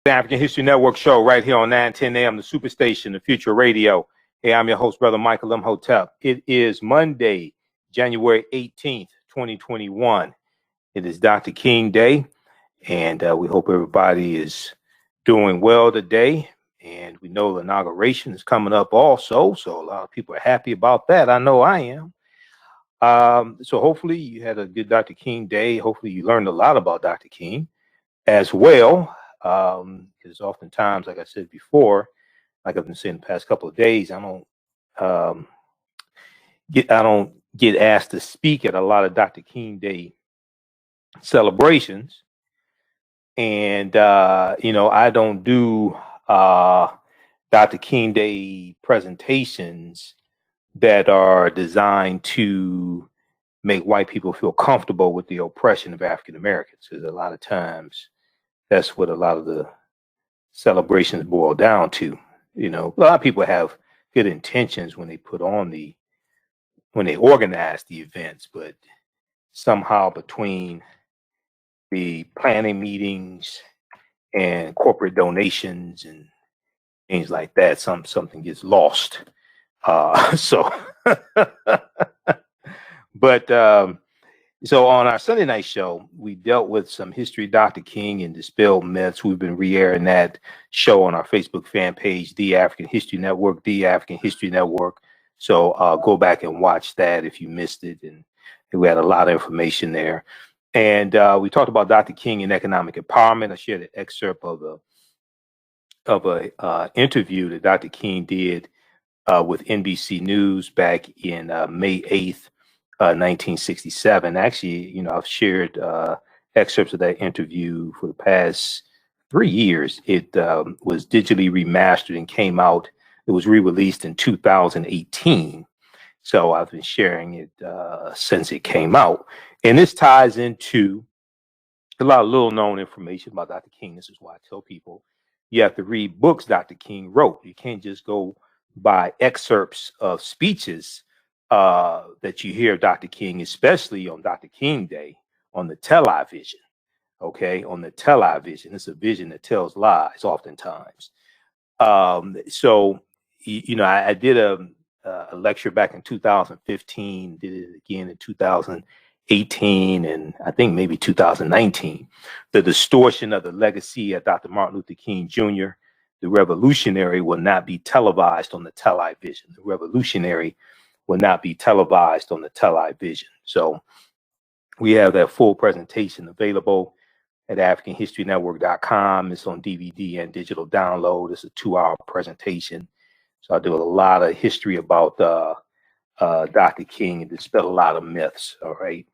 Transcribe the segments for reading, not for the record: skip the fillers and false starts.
The African History Network show right here on 910 AM, the Superstation, the Future Radio. Hey, I'm your host, Brother Michael Imhotep. It is Monday, January 18th, 2021. It is Dr. King Day, and we hope everybody is doing well today. And we know the inauguration is coming up also, so a lot of people are happy about that. I know I am. So hopefully you had a good Dr. King Day. Hopefully you learned a lot about Dr. King as well. Because oftentimes, like I said before, like I've been saying the past couple of days, I don't get asked to speak at a lot of Dr. King Day celebrations, and I don't do Dr. King Day presentations that are designed to make white people feel comfortable with the oppression of African Americans, because a lot of times that's what a lot of the celebrations boil down to. A lot of people have good intentions when they organize the events, but somehow between the planning meetings and corporate donations and things like that, something gets lost. So on our Sunday night show, we dealt with some history of Dr. King and dispelled myths. We've been re-airing that show on our Facebook fan page, The African History Network, The African History Network. So go back and watch that if you missed it. And we had a lot of information there. And we talked about Dr. King and economic empowerment. I shared an excerpt of a interview that Dr. King did with NBC News back in May 8th. 1967. Actually, I've shared excerpts of that interview for the past 3 years. It was digitally remastered and came out. It was re-released in 2018. So I've been sharing it since it came out. And this ties into a lot of little known information about Dr. King. This is why I tell people you have to read books Dr. King wrote. You can't just go by excerpts of speeches that you hear Dr. King, especially on Dr. King Day, on the television. Okay, on the television, it's a vision that tells lies oftentimes. So I did a lecture back in 2015, did it again in 2018, and I think maybe 2019. The distortion of the legacy of Dr. Martin Luther King Jr., the revolutionary, will not be televised on the television. The revolutionary will not be televised on the television. So we have that full presentation available at AfricanHistoryNetwork.com. It's on DVD and digital download. It's a 2-hour presentation. So I do a lot of history about Dr. King and dispel a lot of myths. All right.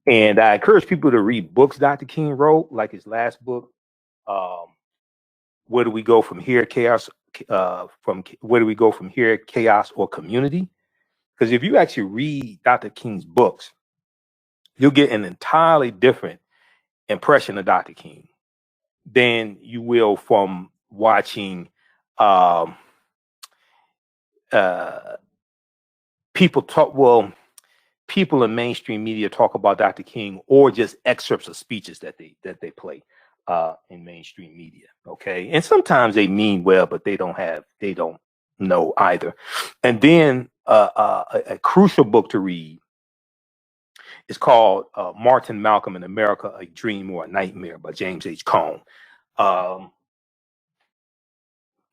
And I encourage people to read books Dr. King wrote, like his last book, Where Do We Go From Here? Chaos, Where Do We Go From Here? Chaos or Community? Because if you actually read Dr. King's books, you'll get an entirely different impression of Dr. King than you will from watching people talk. Well, people in mainstream media talk about Dr. King, or just excerpts of speeches that they play in mainstream media. Okay, and sometimes they mean well, but they don't know either. And then a crucial book to read is called Martin Malcolm in America, A Dream or a Nightmare by James H. Cone.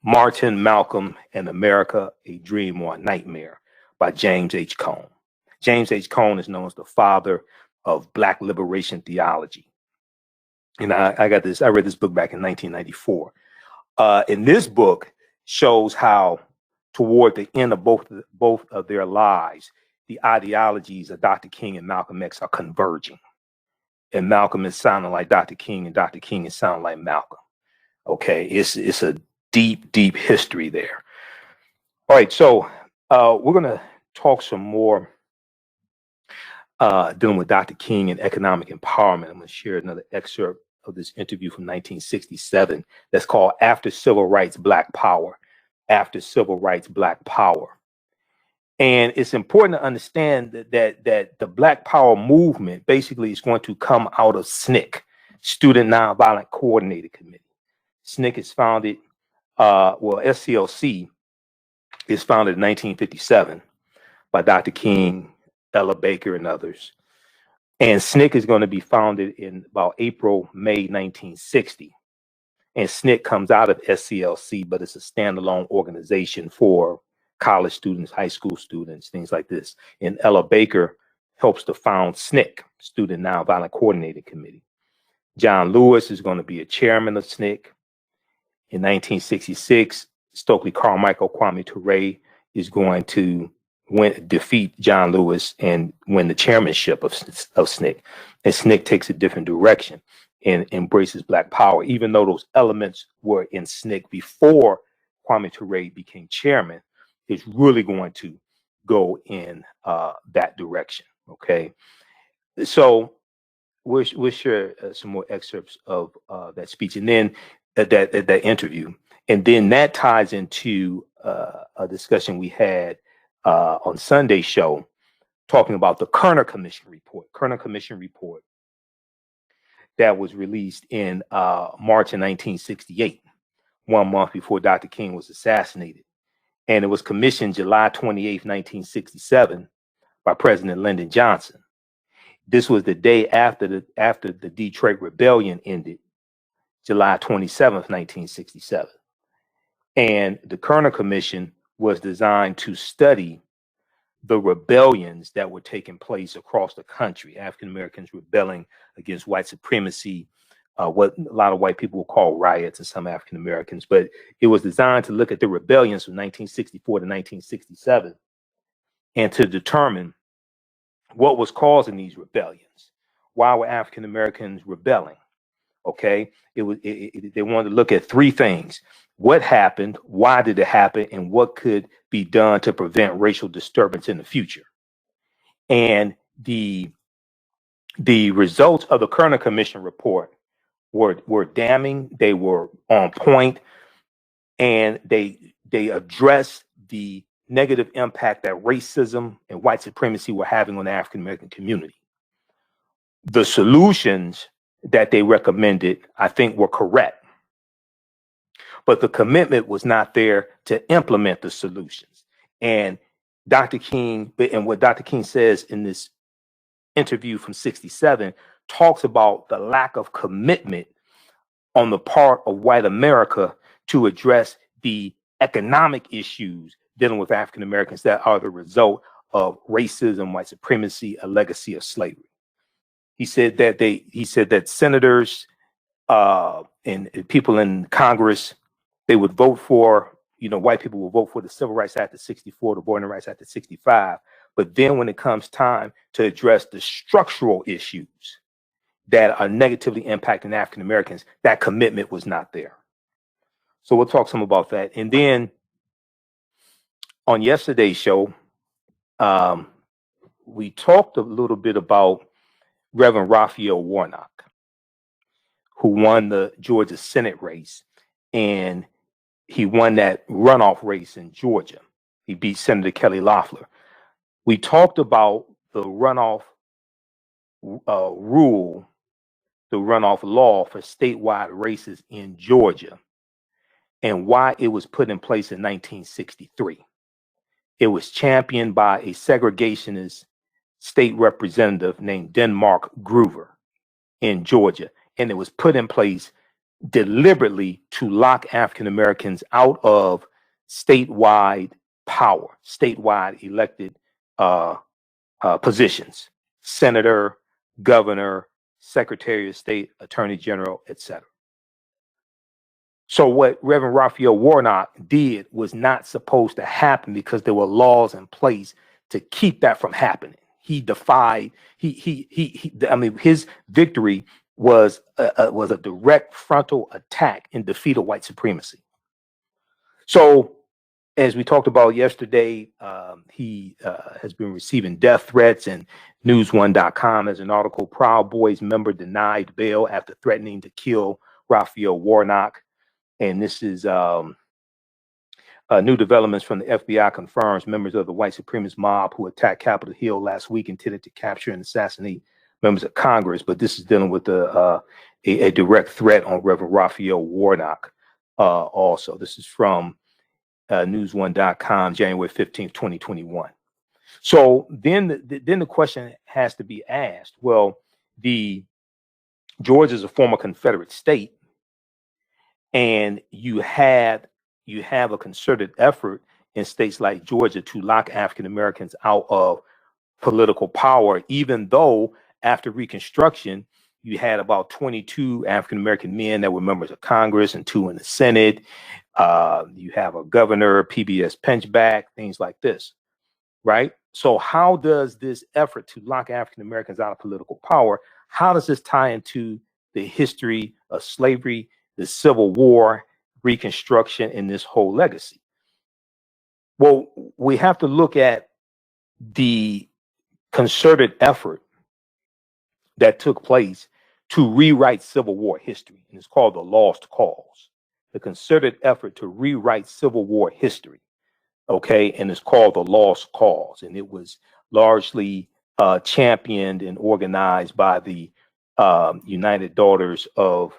Martin Malcolm in America, A Dream or a Nightmare by James H. Cone. James H. Cone is known as the father of Black liberation theology. And I read this book back in 1994. And this book shows how toward the end of both of their lives, the ideologies of Dr. King and Malcolm X are converging. And Malcolm is sounding like Dr. King, and Dr. King is sounding like Malcolm. Okay, it's a deep, deep history there. All right, so we're going to talk some more dealing with Dr. King and economic empowerment. I'm going to share another excerpt of this interview from 1967 that's called After Civil Rights, Black Power. After Civil Rights, Black Power. And it's important to understand that the Black Power movement basically is going to come out of SNCC, Student Nonviolent Coordinated Committee. SNCC is founded, SCLC is founded in 1957 by Dr. King, Ella Baker, and others. And SNCC is going to be founded in about April, May 1960. And SNCC comes out of SCLC, but it's a standalone organization for college students, high school students, things like this. And Ella Baker helps to found SNCC, Student Nonviolent Coordinating Committee. John Lewis is going to be a chairman of SNCC. In 1966, Stokely Carmichael Kwame Ture is going to defeat John Lewis and win the chairmanship of SNCC. And SNCC takes a different direction and embraces Black power, even though those elements were in SNCC before Kwame Ture became chairman. It's really going to go in that direction. Okay, so we'll share some more excerpts of that speech, and then that interview, and then that ties into a discussion we had on Sunday's show, talking about the Kerner Commission Report. Kerner Commission Report that was released in March of 1968, 1 month before Dr. King was assassinated. And it was commissioned July 28th, 1967 by President Lyndon Johnson. This was the day after the Detroit Rebellion ended, July 27th, 1967. And the Kerner Commission was designed to study the rebellions that were taking place across the country, African Americans rebelling against white supremacy, what a lot of white people will call riots, and some African Americans. But it was designed to look at the rebellions from 1964 to 1967 and to determine what was causing these rebellions. Why were African Americans rebelling? Okay, they wanted to look at three things: what happened, why did it happen, and what could be done to prevent racial disturbance in the future. And the results of the Kerner Commission report were damning. They were on point, and they addressed the negative impact that racism and white supremacy were having on the African American community. The solutions that they recommended, I think, were correct, but the commitment was not there to implement the solutions. And Dr. King, and what Dr. King says in this interview from 67, talks about the lack of commitment on the part of white America to address the economic issues dealing with African Americans that are the result of racism, white supremacy, a legacy of slavery. He said that senators and people in Congress, they would vote for, white people will vote for the Civil Rights Act of 64, the Voting Rights Act of 65. But then when it comes time to address the structural issues that are negatively impacting African Americans, that commitment was not there. So we'll talk some about that. And then on yesterday's show, we talked a little bit about Reverend Raphael Warnock, who won the Georgia Senate race, and he won that runoff race in Georgia. He beat Senator Kelly Loeffler. We talked about the runoff rule, the runoff law for statewide races in Georgia, and why it was put in place in 1963. It was championed by a segregationist state representative named Denmark Groover in Georgia, and it was put in place deliberately to lock African Americans out of statewide power, statewide elected positions: senator, governor, secretary of state, attorney general, etc. So what Reverend Raphael Warnock did was not supposed to happen, because there were laws in place to keep that from happening. He defied. His victory was a direct frontal attack and defeat of white supremacy. So, as we talked about yesterday, he has been receiving death threats, and News1.com has an article: Proud Boys member denied bail after threatening to kill Raphael Warnock. And this is new developments from the FBI confirms members of the white supremacist mob who attacked Capitol Hill last week intended to capture and assassinate members of Congress. But this is dealing with a direct threat on Reverend Raphael Warnock. also. This is from news1.com, January 15th, 2021. So then the question has to be asked, well, Georgia is a former Confederate state, and you have a concerted effort in states like Georgia to lock African Americans out of political power, even though after Reconstruction, you had about 22 African American men that were members of Congress and 2 in the Senate. You have a governor, PBS Pinchback, things like this, right? So how does this effort to lock African Americans out of political power, how does this tie into the history of slavery, the Civil War, Reconstruction, and this whole legacy? Well, we have to look at the concerted effort that took place to rewrite Civil War history, and it's called the Lost Cause. The concerted effort to rewrite Civil War history, okay, and it's called the Lost Cause, and it was largely championed and organized by the United Daughters of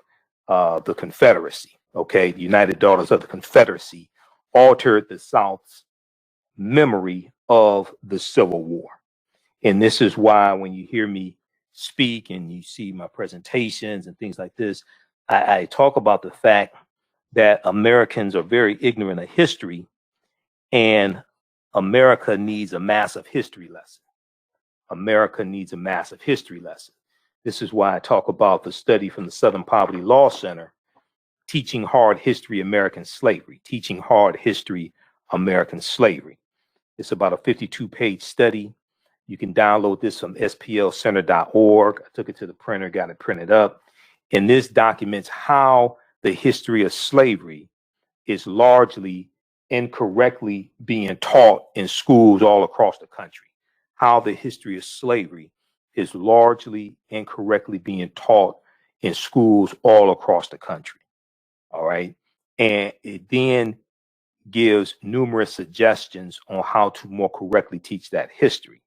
the Confederacy. Okay, the United Daughters of the Confederacy altered the South's memory of the Civil War. And this is why when you hear me speak and you see my presentations and things like this, I talk about the fact that Americans are very ignorant of history, and America needs a massive history lesson. America needs a massive history lesson. This is why I talk about the study from the Southern Poverty Law Center, Teaching Hard History American Slavery, Teaching Hard History American Slavery. It's about a 52-page study. You can download this from splcenter.org. I took it to the printer, got it printed up. And this documents how the history of slavery is largely incorrectly being taught in schools all across the country. How the history of slavery is largely incorrectly being taught in schools all across the country. All right. And it then gives numerous suggestions on how to more correctly teach that history.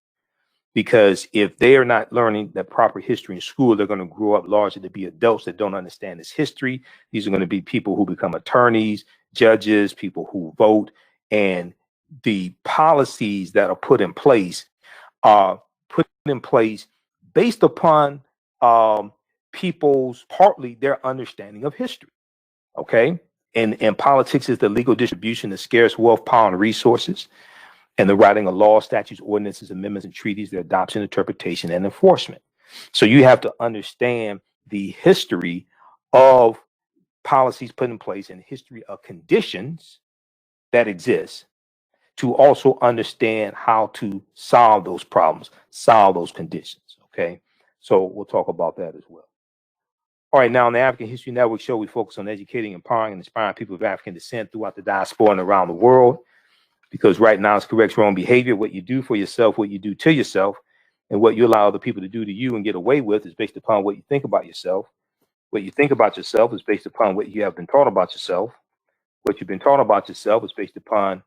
Because if they are not learning that proper history in school, they're going to grow up largely to be adults that don't understand this history. These are going to be people who become attorneys, judges, people who vote, and the policies that are put in place are put in place based upon people's partly their understanding of history. Okay, and politics is the legal distribution of scarce wealth, power, and resources, and the writing of laws, statutes, ordinances, amendments, and treaties, their adoption, interpretation, and enforcement. So you have to understand the history of policies put in place and history of conditions that exist to also understand how to solve those problems, solve those conditions. Okay, so we'll talk about that as well. All right, now on the African History Network show, we focus on educating, empowering, and inspiring people of African descent throughout the diaspora and around the world. Because right now it's correct wrong behavior. What you do for yourself, what you do to yourself, and what you allow other people to do to you and get away with is based upon what you think about yourself. What you think about yourself is based upon what you have been taught about yourself. What you've been taught about yourself is based upon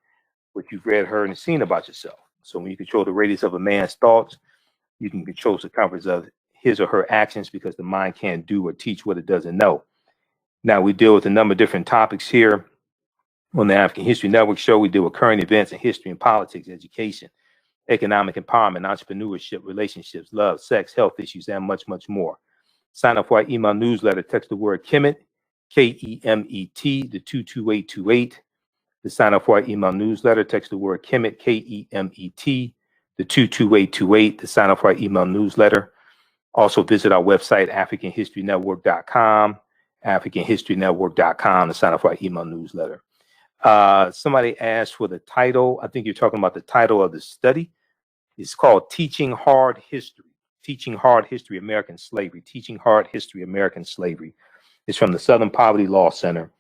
what you've read, heard, and seen about yourself. So when you control the radius of a man's thoughts, you can control the circumference of his or her actions, because the mind can't do or teach what it doesn't know. Now, we deal with a number of different topics here on the African History Network show. We deal with current events in history and politics, education, economic empowerment, entrepreneurship, relationships, love, sex, health issues, and much, much more. Sign up for our email newsletter. Text the word Kemet, K-E-M-E-T, to 22828. To sign up for our email newsletter, text the word Kemet, K-E-M-E-T, to 22828. To sign up for our email newsletter. Also visit our website, AfricanHistoryNetwork.com, AfricanHistoryNetwork.com, to sign up for our email newsletter. Somebody asked for the title. I think you're talking about the title of the study. It's called Teaching Hard History. Teaching Hard History, American Slavery. Teaching Hard History, American Slavery. It's from the Southern Poverty Law Center.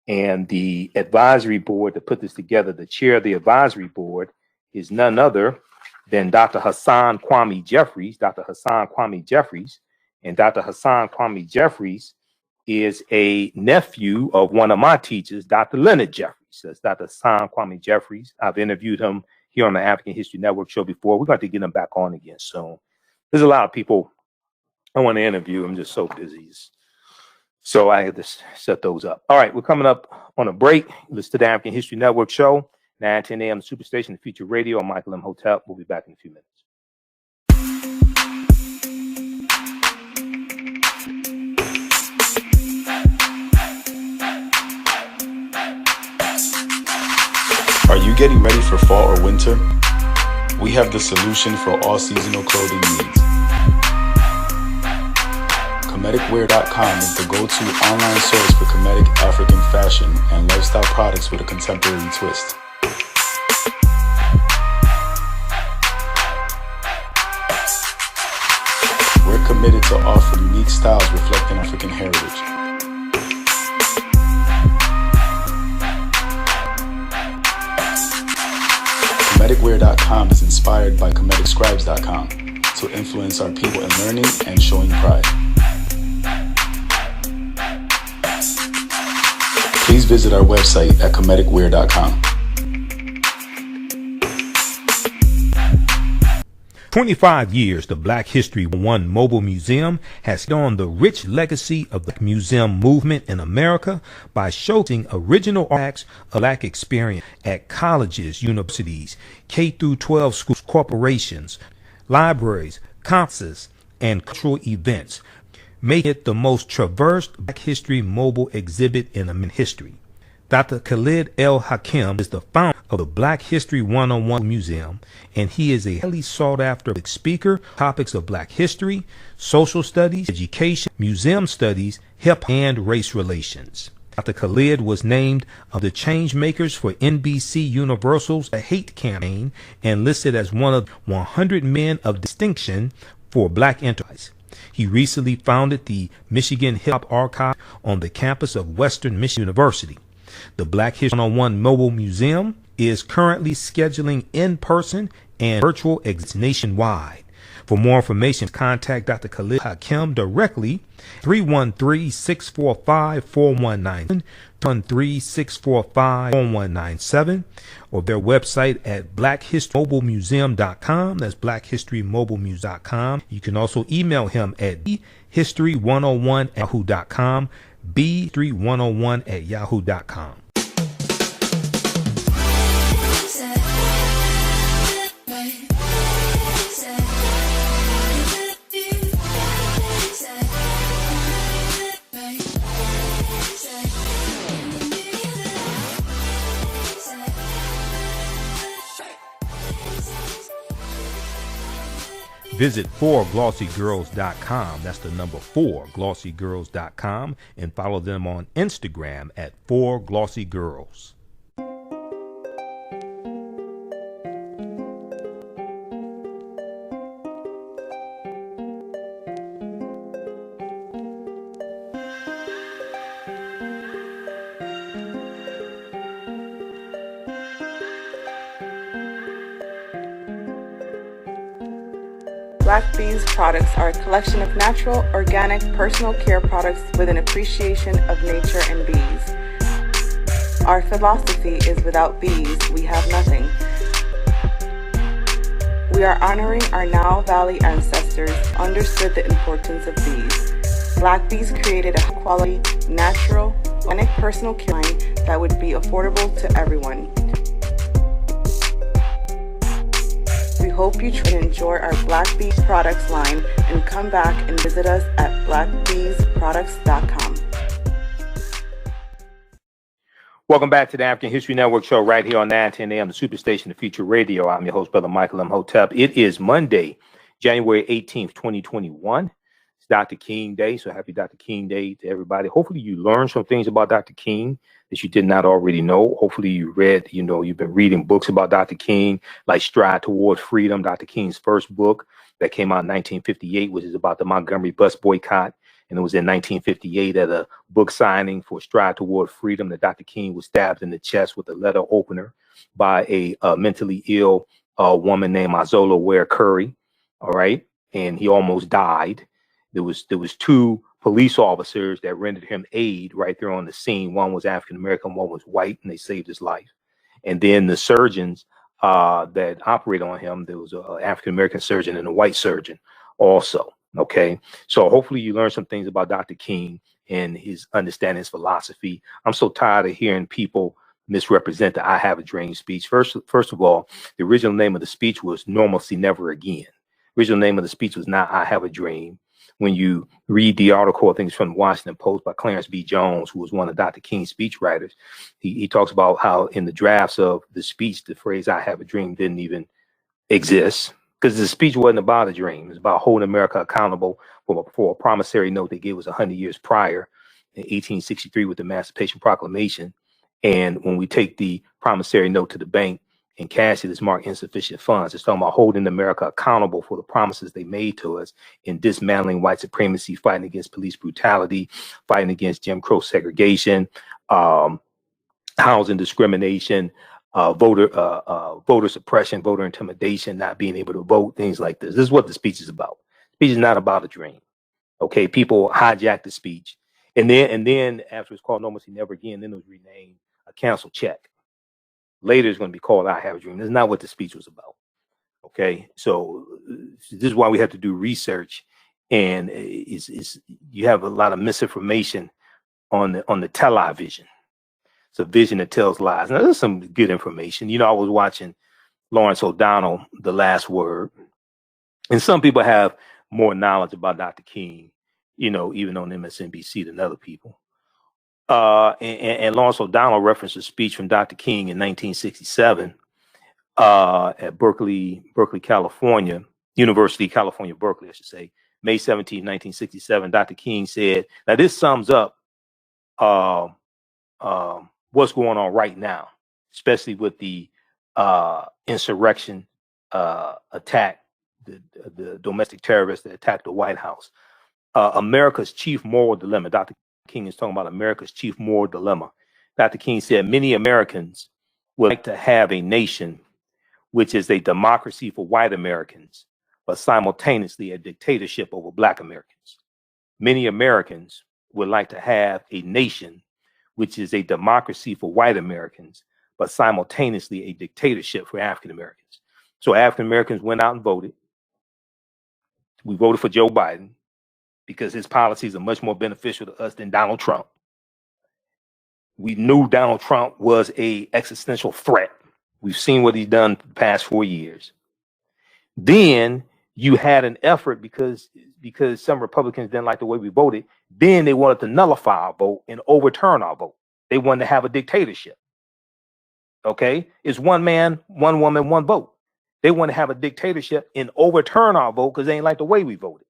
And the advisory board that put this together, the chair of the advisory board, is none other than Dr. Hassan Kwame Jeffries. Dr. Hassan Kwame Jeffries. And Dr. Hassan Kwame Jeffries is a nephew of one of my teachers, Dr. Leonard Jeffries. That's Dr. Hassan Kwame Jeffries. I've interviewed him here on the African History Network show before. We're going to get him back on again soon. There's a lot of people I want to interview. I'm just so busy. So I had to set those up. All right, we're coming up on a break. Listen to the African History Network show, 9:10 a.m. Superstation, the Future Radio. I'm Michael Imhotep. We'll be back in a few minutes. Are you getting ready for fall or winter? We have the solution for all seasonal clothing needs. Kemeticwear.com is the go-to online source for Kemetic African fashion and lifestyle products with a contemporary twist. We're committed to offer unique styles reflecting African heritage. Kemeticwear.com is inspired by KemeticScribes.com to influence our people in learning and showing pride. Please visit our website at Kemeticwear.com. 25 years, the Black History 1 Mobile Museum has on the rich legacy of the museum movement in America by showcasing original artifacts of Black experience at colleges, universities, K-12 schools, corporations, libraries, conferences, and cultural events, making it the most traversed Black History mobile exhibit in American history. Dr. Khalid El Hakim is the founder of the Black History 101 Museum, and he is a highly sought-after speaker. Topics of Black history, social studies, education, museum studies, hip and race relations. Dr. Khalid was named of the change makers for NBC Universal's The Hate Campaign and listed as one of 100 men of distinction for Black enterprise. He recently founded the Michigan Hip Hop Archive on the campus of Western Michigan University. The Black History 101 Mobile Museum is currently scheduling in-person and virtual exhibits nationwide. For more information, contact Dr. Khalid Hakim directly, 313-645-4197, 313-645-4197, or their website at blackhistorymobilemuseum.com. That's blackhistorymobilemuseum.com. You can also email him at history101@yahoo.com, b3101@yahoo.com. Visit 4glossygirls.com. That's the number 4glossygirls.com, and follow them on Instagram at 4glossygirls. Black Bees products are a collection of natural, organic, personal care products with an appreciation of nature and bees. Our philosophy is without bees, we have nothing. We are honoring our Nile Valley ancestors who understood the importance of bees. Black Bees created a high-quality, natural, organic personal care line that would be affordable to everyone. We hope you try and enjoy our Black Bees products line and come back and visit us at blackbeesproducts.com. Welcome back to the African History Network show right here on 910 AM, the Superstation, the Future Radio. I'm your host, Brother Michael Imhotep. It is Monday, January 18th, 2021. It's Dr. King Day, so happy Dr. King Day to everybody. Hopefully you learned some things about Dr. King that you did not already know. Hopefully you read, you've been reading books about Dr. King, like Stride Toward Freedom, Dr. King's first book that came out in 1958, which is about the Montgomery bus boycott. And it was in 1958 at a book signing for Stride Toward Freedom that Dr. King was stabbed in the chest with a letter opener by a mentally ill woman named Azola Ware Curry. All right. And he almost died. There was two police officers that rendered him aid right there on the scene. One was African-American, one was white, and they saved his life. And then the surgeons that operated on him, there was an African-American surgeon and a white surgeon also. Okay, so hopefully you learned some things about Dr. King and his understanding, his philosophy. I'm so tired of hearing people misrepresent the I Have a Dream speech. First of all, the original name of the speech was Normalcy Never Again. Original name of the speech was not I Have a Dream. When you read the article, I think it's from the Washington Post by Clarence B. Jones, who was one of Dr. King's speechwriters, he talks about how in the drafts of the speech, the phrase I Have a Dream didn't even exist, because the speech wasn't about a dream. It's about holding America accountable for a promissory note they gave us 100 years prior in 1863 with the Emancipation Proclamation. And when we take the promissory note to the bank and cash it, it's marked insufficient funds. It's talking about holding America accountable for the promises they made to us in dismantling white supremacy, fighting against police brutality, fighting against Jim Crow segregation, housing discrimination, voter suppression, voter intimidation, not being able to vote, things like this. This is what the speech is about. The speech is not about a dream. Okay, people hijack the speech, and then after it's called Normalcy Never Again, then it was renamed a cancel check. Later it's going to be called I Have a Dream. This is not what the speech was about. Okay, so this is why we have to do research, and you have a lot of misinformation on the television. It's a vision that tells lies. Now, there's some good information. You know, I was watching Lawrence O'Donnell, The Last Word, and some people have more knowledge about Dr. King, you know, even on MSNBC than other people. And Lawrence O'Donnell referenced a speech from Dr. King in 1967 at Berkeley, California, University of California, Berkeley, I should say, May 17, 1967. Dr. King said, now this sums up what's going on right now, especially with the insurrection attack, the domestic terrorists that attacked the White House. America's chief moral dilemma. Dr. King is talking about America's chief moral dilemma. Dr. King said, many Americans would like to have a nation which is a democracy for white Americans, but simultaneously a dictatorship over black Americans. Many Americans would like to have a nation which is a democracy for white Americans, but simultaneously a dictatorship for African Americans. So African Americans went out and voted. We voted for Joe Biden because his policies are much more beneficial to us than Donald Trump. We knew Donald Trump was an existential threat. We've seen what he's done the past 4 years. Then you had an effort because some Republicans didn't like the way we voted. Then they wanted to nullify our vote and overturn our vote. They wanted to have a dictatorship. Okay? It's one man, one woman, one vote. They want to have a dictatorship and overturn our vote because they ain't like the way we voted.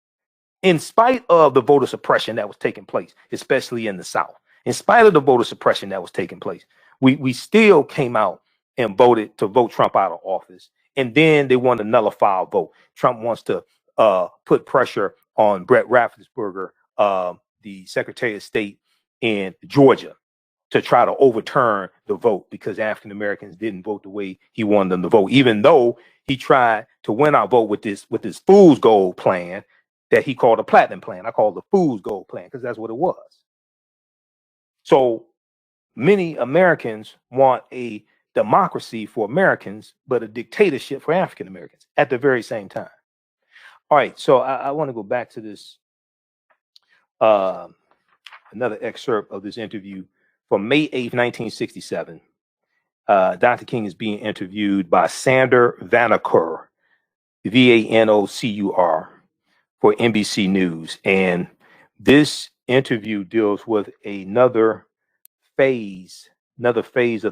In spite of the voter suppression that was taking place, especially in the South, in spite of the voter suppression that was taking place, we still came out and voted to vote Trump out of office. And then they want to nullify our vote. Trump wants to put pressure on Brett Raffensperger, the Secretary of State in Georgia, to try to overturn the vote because African Americans didn't vote the way he wanted them to vote, even though he tried to win our vote with this fool's gold plan that he called a platinum plan. I call it the fool's gold plan because that's what it was. So many Americans want a democracy for Americans, but a dictatorship for African Americans at the very same time. All right, so I want to go back to this, another excerpt of this interview from May 8th, 1967. Dr. King is being interviewed by Sander Vanocur, Vanocur, for NBC News. And this interview deals with another phase of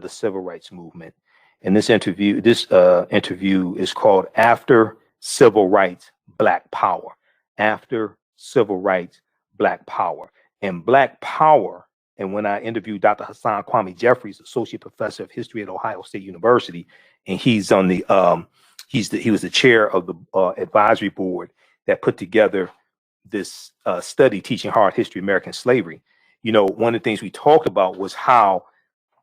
the civil rights movement. And this interview is called After Civil Rights, Black Power. After Civil Rights, Black Power. And Black Power, and when I interviewed Dr. Hassan Kwame Jeffries, Associate Professor of History at Ohio State University, and he's on the he was the chair of the advisory board that put together this study teaching hard history of American slavery. You know, one of the things we talked about was how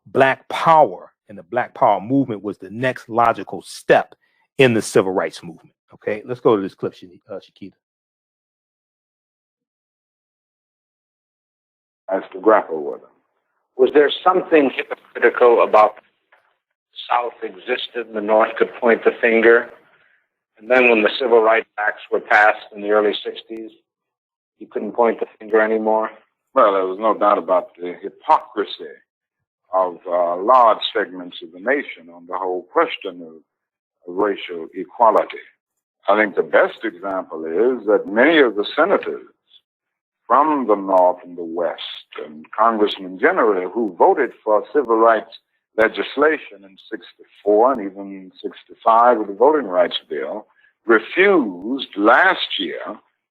Black Power and the Black Power movement was the next logical step in the civil rights movement. Okay, let's go to this clip, Shakita. As to grapple with them. Was there something hypocritical about the South existed and the North could point the finger? And then when the Civil Rights Acts were passed in the early 60s, you couldn't point the finger anymore? Well, there was no doubt about the hypocrisy of large segments of the nation on the whole question of racial equality. I think the best example is that many of the senators from the North and the West, and congressmen generally, who voted for civil rights legislation in 64 and even 65 with the Voting Rights Bill, refused last year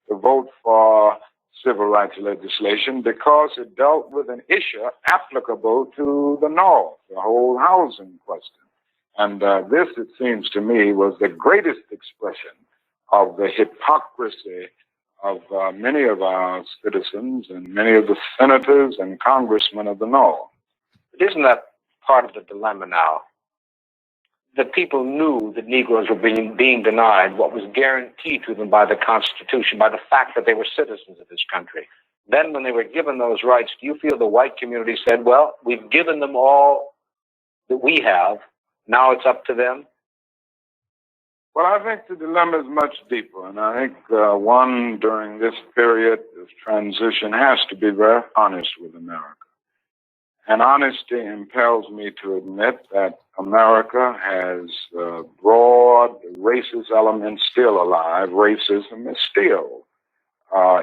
to vote for civil rights legislation because it dealt with an issue applicable to the North, the whole housing question. And this, it seems to me, was the greatest expression of the hypocrisy of many of our citizens and many of the senators and congressmen of the North. But isn't that part of the dilemma now? That people knew that Negroes were being denied what was guaranteed to them by the Constitution, by the fact that they were citizens of this country. Then when they were given those rights, do you feel the white community said, well, we've given them all that we have, now it's up to them? Well, I think the dilemma is much deeper, and I think one during this period of transition has to be very honest with America. And honesty impels me to admit that America has broad racist elements still alive. Racism is still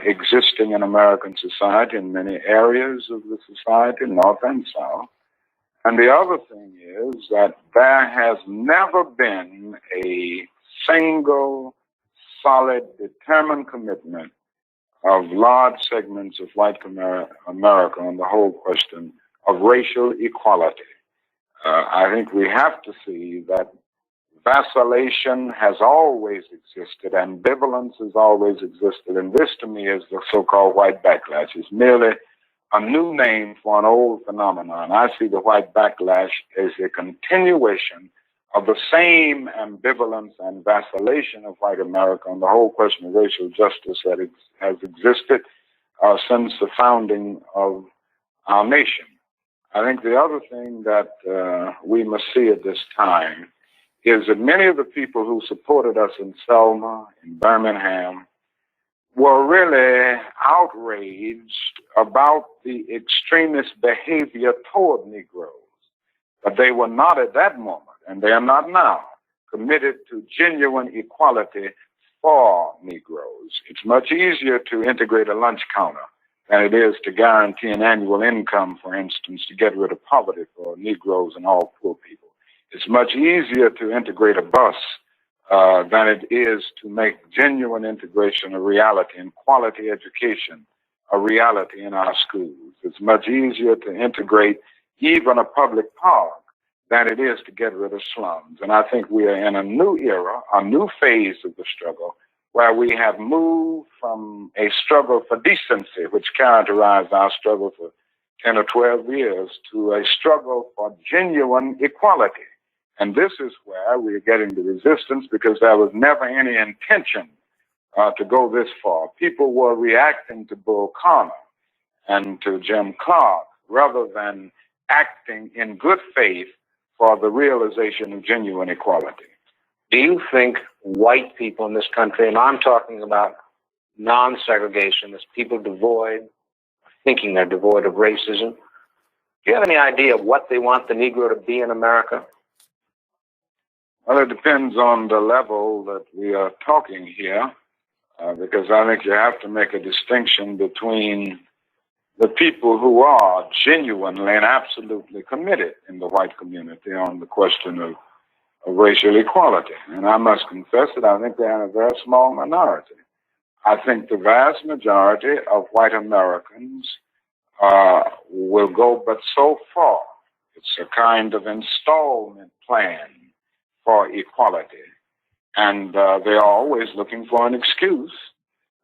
existing in American society in many areas of the society, North and South. And the other thing is that there has never been a single, solid, determined commitment of large segments of white America on the whole question of racial equality. I think we have to see that vacillation has always existed, ambivalence has always existed, and this to me is the so-called white backlash. It's merely a new name for an old phenomenon. I see the white backlash as a continuation of the same ambivalence and vacillation of white America on the whole question of racial justice that has existed since the founding of our nation. I think the other thing that we must see at this time is that many of the people who supported us in Selma, in Birmingham, were really outraged about the extremist behavior toward Negroes. But they were not at that moment, and they are not now, committed to genuine equality for Negroes. It's much easier to integrate a lunch counter than it is to guarantee an annual income, for instance, to get rid of poverty for Negroes and all poor people. It's much easier to integrate a bus than it is to make genuine integration a reality and quality education a reality in our schools. It's much easier to integrate even a public park than it is to get rid of slums. And I think we are in a new era, a new phase of the struggle, where we have moved from a struggle for decency, which characterized our struggle for 10 or 12 years, to a struggle for genuine equality. And this is where we are getting the resistance, because there was never any intention to go this far. People were reacting to Bull Connor and to Jim Clark rather than acting in good faith for the realization of genuine equality. Do you think white people in this country, and I'm talking about non-segregationists, people thinking they're devoid of racism, do you have any idea of what they want the Negro to be in America? Well, it depends on the level that we are talking here, because I think you have to make a distinction between the people who are genuinely and absolutely committed in the white community on the question of racial equality. And I must confess that I think they're in a very small minority. I think the vast majority of white Americans will go but so far. It's a kind of installment plan for equality. And they are always looking for an excuse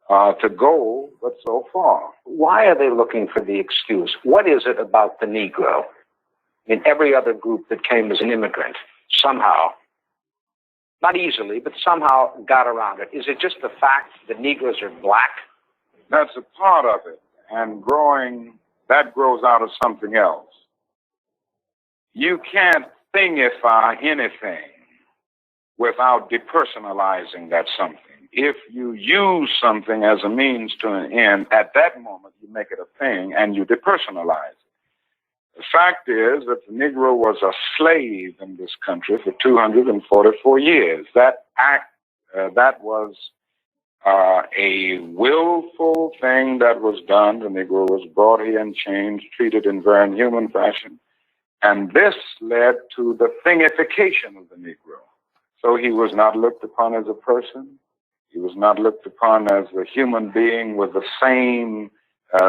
to go but so far. Why are they looking for the excuse? What is it about the Negro in every other group that came as an immigrant somehow, not easily, but somehow got around it? Is it just the fact that Negroes are black? That's a part of it. And that grows out of something else. You can't thingify anything without depersonalizing that something. If you use something as a means to an end, at that moment you make it a thing and you depersonalize it. The fact is that the Negro was a slave in this country for 244 years. That was a willful thing that was done. The Negro was brought here and changed, treated in very inhuman fashion. And this led to the thingification of the Negro. So he was not looked upon as a person. He was not looked upon as a human being with the same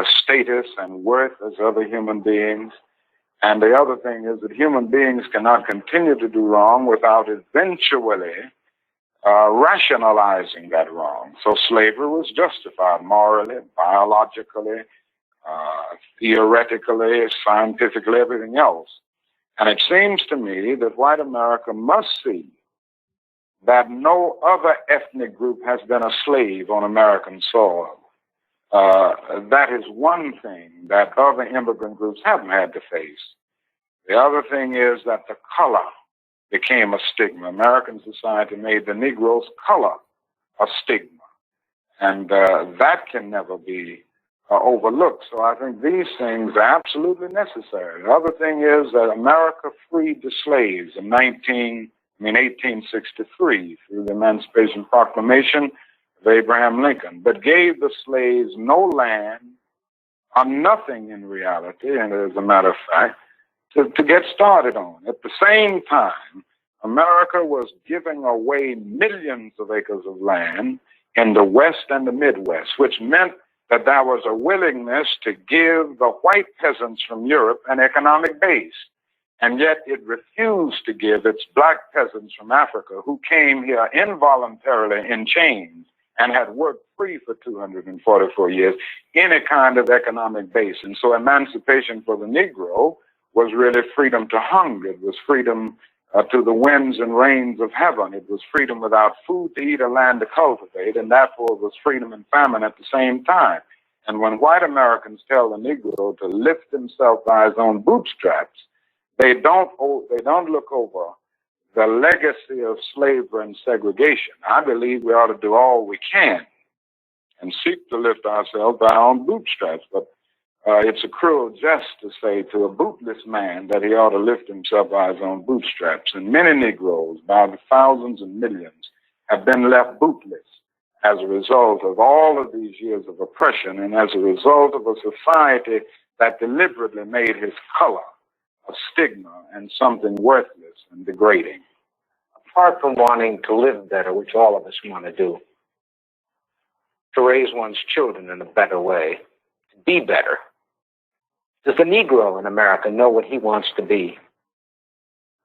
status and worth as other human beings. And the other thing is that human beings cannot continue to do wrong without eventually rationalizing that wrong. So slavery was justified morally, biologically, theoretically, scientifically, everything else. And it seems to me that white America must see that no other ethnic group has been a slave on American soil. That is one thing that other immigrant groups haven't had to face. The other thing is that the color became a stigma. American society made the Negro's color a stigma. And that can never be overlooked. So I think these things are absolutely necessary. The other thing is that America freed the slaves in 1863 through the Emancipation Proclamation of Abraham Lincoln, but gave the slaves no land or nothing in reality, and as a matter of fact, to get started on. At the same time, America was giving away millions of acres of land in the West and the Midwest, which meant that there was a willingness to give the white peasants from Europe an economic base. And yet it refused to give its black peasants from Africa, who came here involuntarily in chains and had worked free for 244 years, any kind of economic base. And so emancipation for the Negro was really freedom to hunger. It was freedom to the winds and rains of heaven. It was freedom without food to eat or land to cultivate, and therefore it was freedom and famine at the same time. And when white Americans tell the Negro to lift himself by his own bootstraps, they don't look over the legacy of slavery and segregation. I believe we ought to do all we can and seek to lift ourselves by our own bootstraps. But it's a cruel jest to say to a bootless man that he ought to lift himself by his own bootstraps. And many Negroes, by the thousands and millions, have been left bootless as a result of all of these years of oppression and as a result of a society that deliberately made his color a stigma and something worthless and degrading. Apart from wanting to live better, which all of us want to do, to raise one's children in a better way, to be better, does the Negro in America know what he wants to be?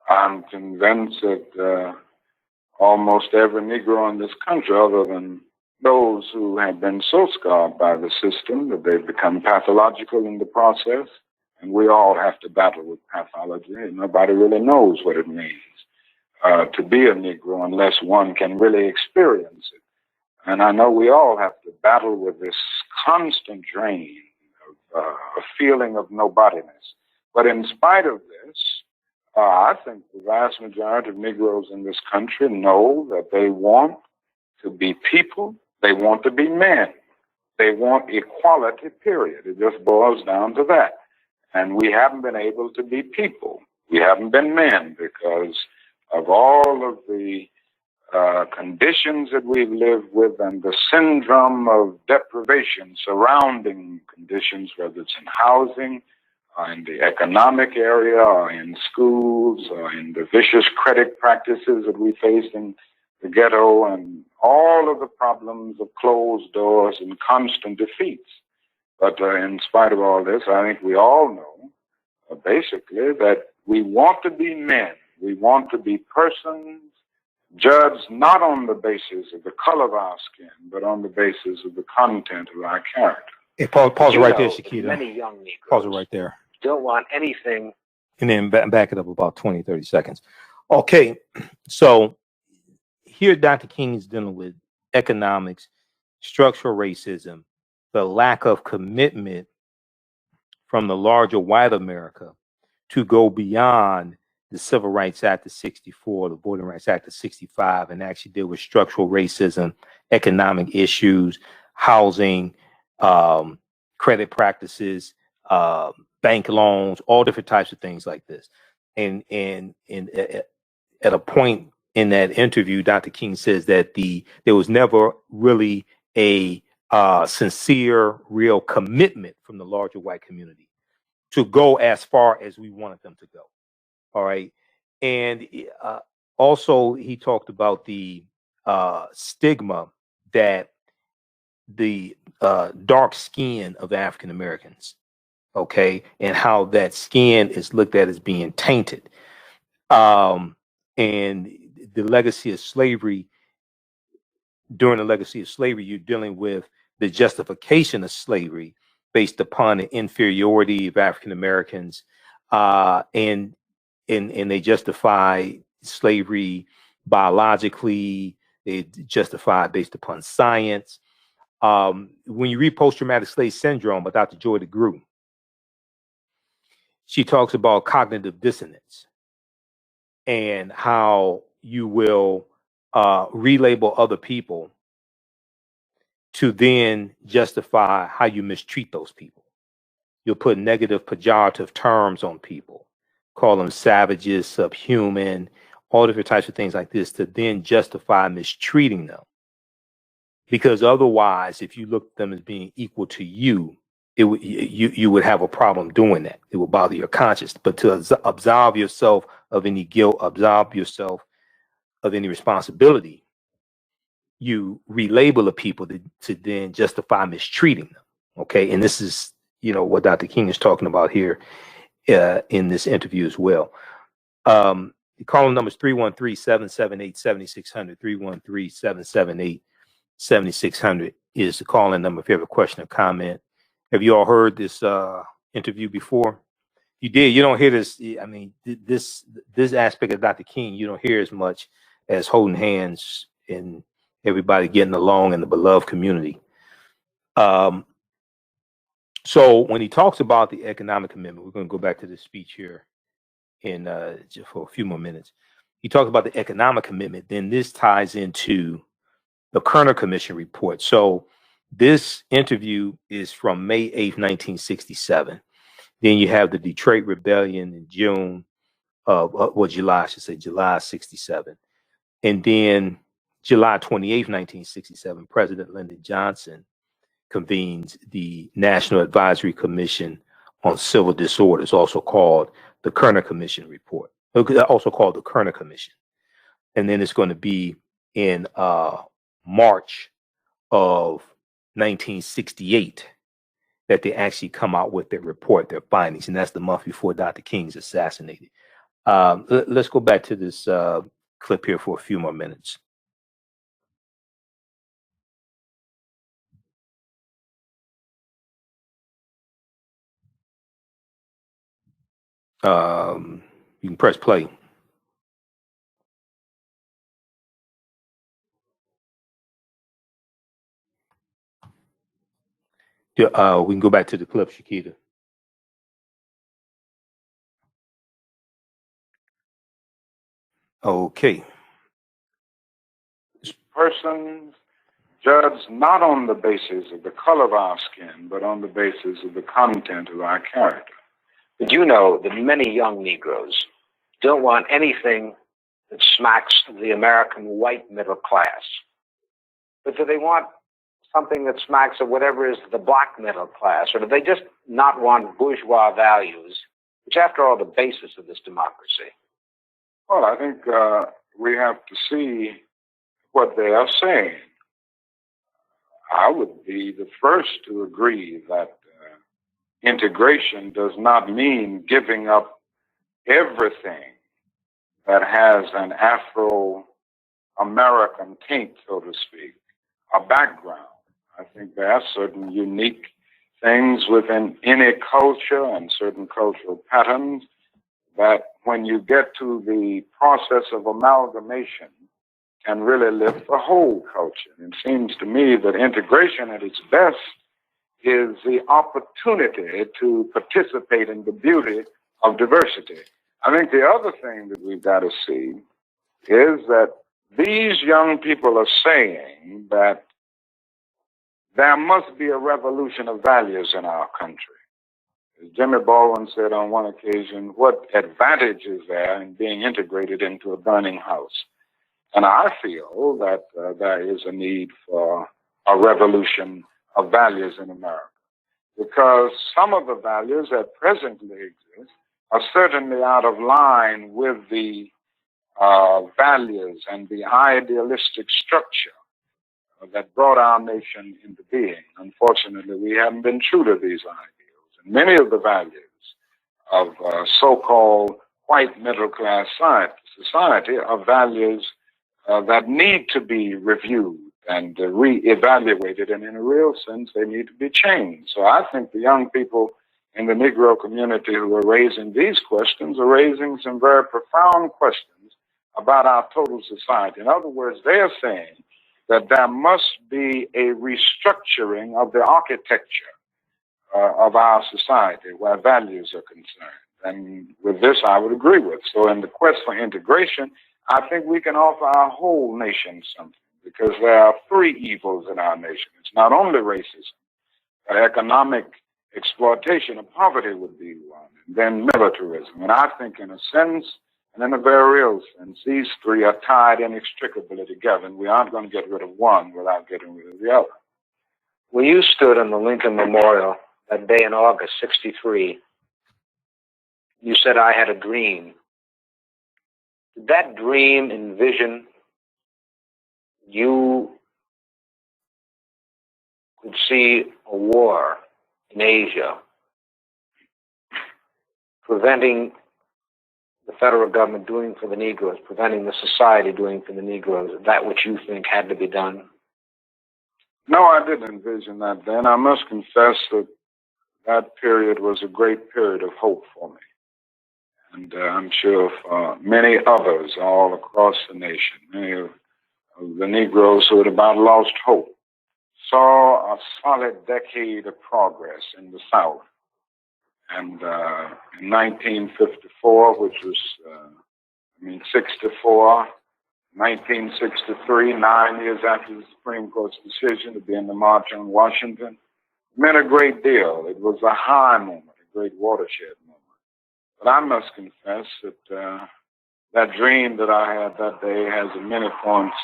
I'm convinced that almost every Negro in this country, other than those who have been so scarred by the system that they've become pathological in the process, and we all have to battle with pathology, and nobody really knows what it means to be a Negro unless one can really experience it. And I know we all have to battle with this constant drain of a feeling of nobodiness. But in spite of this, I think the vast majority of Negroes in this country know that they want to be people, they want to be men, they want equality, period. It just boils down to that. And we haven't been able to be people. We haven't been men because of all of the conditions that we've lived with and the syndrome of deprivation surrounding conditions, whether it's in housing, or in the economic area, or in schools, or in the vicious credit practices that we face in the ghetto, and all of the problems of closed doors and constant defeats. But in spite of all this, I think we all know, basically, that we want to be men. We want to be persons judged not on the basis of the color of our skin, but on the basis of the content of our character. Hey, pause it right there, Shakita. Many young Negroes Pause it right there. don't want anything. And then back it up about 20, 30 seconds. Okay, so here Dr. King is dealing with economics, structural racism, the lack of commitment from the larger white America to go beyond the Civil Rights Act of 64, the Voting Rights Act of 65, and actually deal with structural racism, economic issues, housing, credit practices, bank loans, all different types of things like this. And at a point in that interview, Dr. King says that there was never really a sincere, real commitment from the larger white community to go as far as we wanted them to go. All right. And also, he talked about the stigma that the dark skin of African Americans, okay, and how that skin is looked at as being tainted. And the legacy of slavery, during the legacy of slavery, you're dealing with the justification of slavery based upon the inferiority of African Americans, and they justify slavery biologically. They justify it based upon science. When you read Post-Traumatic Slave Syndrome by Dr. Joy DeGruy, she talks about cognitive dissonance and how you will relabel other people to then justify how you mistreat those people. You'll put negative pejorative terms on people, call them savages, subhuman, all different types of things like this to then justify mistreating them. Because otherwise, if you look at them as being equal to you, you would have a problem doing that. It will bother your conscience. But to absolve yourself of any guilt, absolve yourself of any responsibility, you relabel the people to then justify mistreating them. Okay, and this is what Dr. King is talking about here in this interview as well. The calling number is 313-778-7600. 313-778-7600 is the calling number if you have a question or comment. Have you all heard this interview before? You did. You don't hear this. I mean, this aspect of Dr. King, you don't hear as much as holding hands and everybody getting along in the beloved community. So when he talks about the economic commitment, we're going to go back to this speech here in just for a few more minutes. He talks about the economic commitment. Then this ties into the Kerner Commission Report. So this interview is from May 8th, 1967. Then you have the Detroit Rebellion in June of, July, I should say, July 67. And then July 28th, 1967, President Lyndon Johnson convenes the National Advisory Commission on Civil Disorders, also called the Kerner Commission Report, also called the Kerner Commission. And then it's going to be in March of 1968 that they actually come out with their report, their findings, and that's the month before Dr. King's assassinated. Let's go back to this clip here for a few more minutes. You can press play. We can go back to the clip, Shakita. Okay. Persons judged not on the basis of the color of our skin, but on the basis of the content of our character. Did you know that many young Negroes don't want anything that smacks of the American white middle class, but do they want something that smacks of whatever is the black middle class, or do they just not want bourgeois values, which after all the basis of this democracy? Well, I think we have to see what they are saying. I would be the first to agree that integration does not mean giving up everything that has an Afro-American taint, so to speak, a background. I think there are certain unique things within any culture and certain cultural patterns that when you get to the process of amalgamation can really lift the whole culture. It seems to me that integration at its best is the opportunity to participate in the beauty of diversity. I think the other thing that we've got to see is that these young people are saying that there must be a revolution of values in our country. As Jimmy Baldwin said on one occasion, what advantage is there in being integrated into a burning house? And I feel that there is a need for a revolution of values in America, because some of the values that presently exist are certainly out of line with the values and the idealistic structure that brought our nation into being. Unfortunately, we haven't been true to these ideals. And many of the values of so-called white middle-class society are values that need to be reviewed and re-evaluated, and in a real sense, they need to be changed. So I think the young people in the Negro community who are raising these questions are raising some very profound questions about our total society. In other words, they are saying that there must be a restructuring of the architecture of our society where values are concerned. And with this, I would agree with. So in the quest for integration, I think we can offer our whole nation something, because there are three evils in our nation. It's not only racism, but economic exploitation of poverty would be one, and then militarism. And I think in a sense, and in a very real sense, these three are tied inextricably together, and we aren't going to get rid of one without getting rid of the other. When you stood on the Lincoln Memorial that day in August '63, you said, "I had a dream." Did that dream envision you could see a war in Asia preventing the federal government doing for the Negroes, preventing the society doing for the Negroes, that which you think had to be done? No, I didn't envision that then. I must confess that that period was a great period of hope for me. And I'm sure for many others all across the nation, many of the Negroes who had about lost hope, saw a solid decade of progress in the South. And in 1954, which was, 64, 1963, 9 years after the Supreme Court's decision to be in the March on Washington, meant a great deal. It was a high moment, a great watershed moment. But I must confess that that dream that I had that day has at many points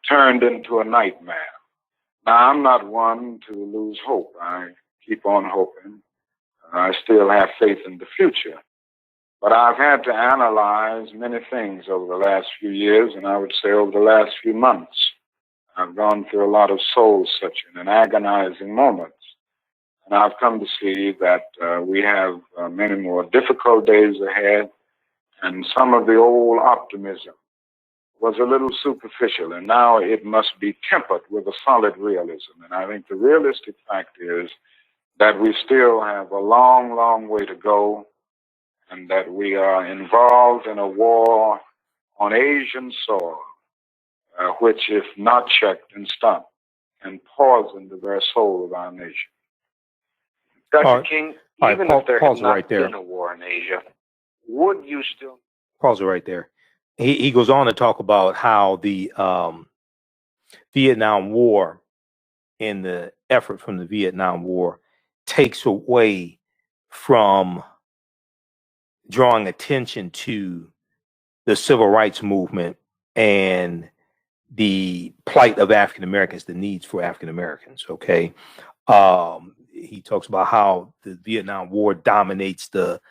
turned into a nightmare. Now, I'm not one to lose hope. I keep on hoping. I still have faith in the future. But I've had to analyze many things over the last few years, and I would say over the last few months. I've gone through a lot of soul-searching and agonizing moments. And I've come to see that we have many more difficult days ahead, and some of the old optimism was a little superficial, and now it must be tempered with a solid realism. And I think the realistic fact is that we still have a long, long way to go, and that we are involved in a war on Asian soil, which, if not checked and stopped, can poison the very soul of our nation. Dr. King, even if there had not been a war in Asia, would you still... Pause it right there. He goes on to talk about how the Vietnam War and the effort from the Vietnam War takes away from drawing attention to the civil rights movement and the plight of African Americans, the needs for African Americans. Okay. He talks about how the Vietnam War dominates the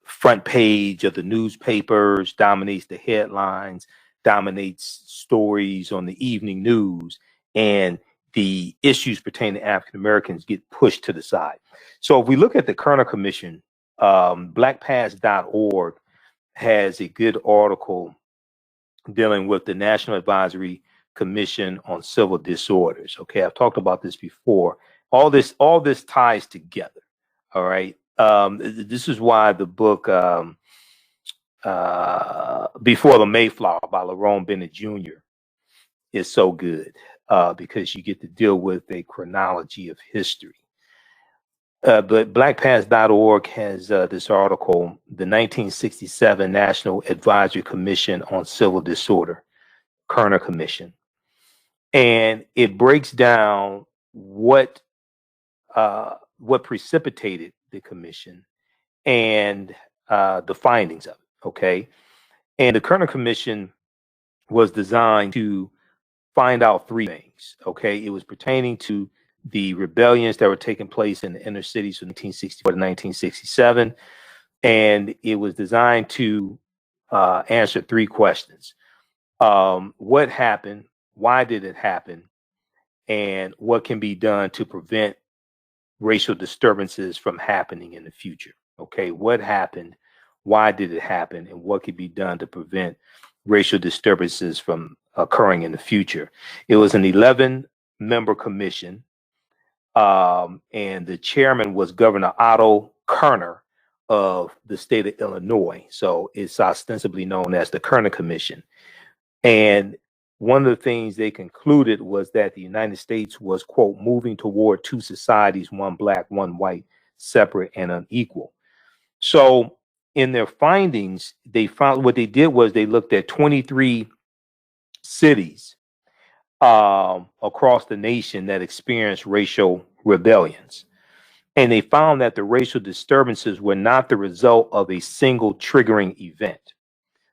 front page of the newspapers, dominates the headlines, dominates stories on the evening news, and the issues pertaining to African Americans get pushed to the side. So if we look at the Kerner Commission, blackpast.org has a good article dealing with the National Advisory Commission on Civil Disorders. Okay, I've talked about this before. All this ties together. All right. This is why the book Before the Mayflower by Lerone Bennett Jr. is so good, because you get to deal with a chronology of history. But blackpast.org has this article, the 1967 National Advisory Commission on Civil Disorder, Kerner Commission. And it breaks down what precipitated the commission and the findings of it, okay? And the Kerner Commission was designed to find out three things, okay? It was pertaining to the rebellions that were taking place in the inner cities from 1964 to 1967. And it was designed to answer three questions. What happened? Why did it happen? And what can be done to prevent racial disturbances from happening in the future? Okay, what happened? Why did it happen? And what could be done to prevent racial disturbances from occurring in the future? It was an 11-member commission, and the chairman was Governor Otto Kerner of the state of Illinois. So it's ostensibly known as the Kerner Commission. And one of the things they concluded was that the United States was, quote, moving toward two societies, one black, one white, separate and unequal. So in their findings, they found what they did was they looked at 23 cities across the nation that experienced racial rebellions. And they found that the racial disturbances were not the result of a single triggering event,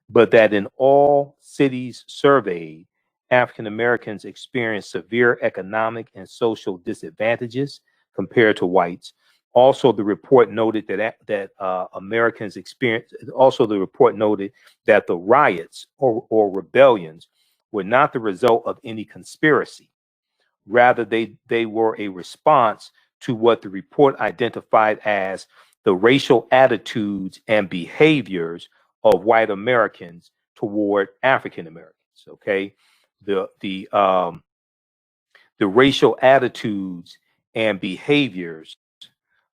but that in all cities surveyed, African Americans experienced severe economic and social disadvantages compared to whites. Also, the report noted that Americans experienced. Also, the report noted that the riots or rebellions were not the result of any conspiracy. Rather, they were a response to what the report identified as the racial attitudes and behaviors of white Americans toward African Americans. Okay, the racial attitudes and behaviors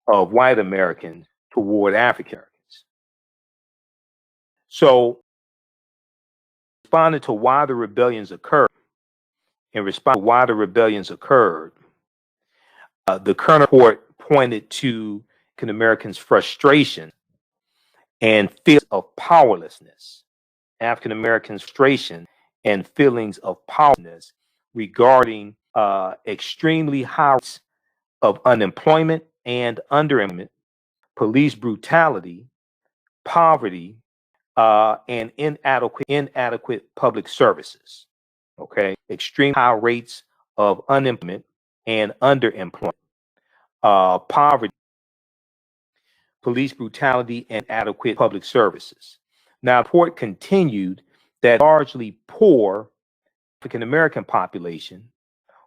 of white Americans toward African Americans. So, responding to why the rebellions occurred, in response to why the rebellions occurred, the Kerner report pointed to African Americans' frustration and feelings of powerlessness. African Americans' frustration and feelings of powerlessness regarding extremely high rates of unemployment and underemployment, police brutality, poverty, and inadequate public services. Okay, extreme high rates of unemployment and underemployment, poverty, police brutality, and adequate public services. Now, the report continued that largely poor African American population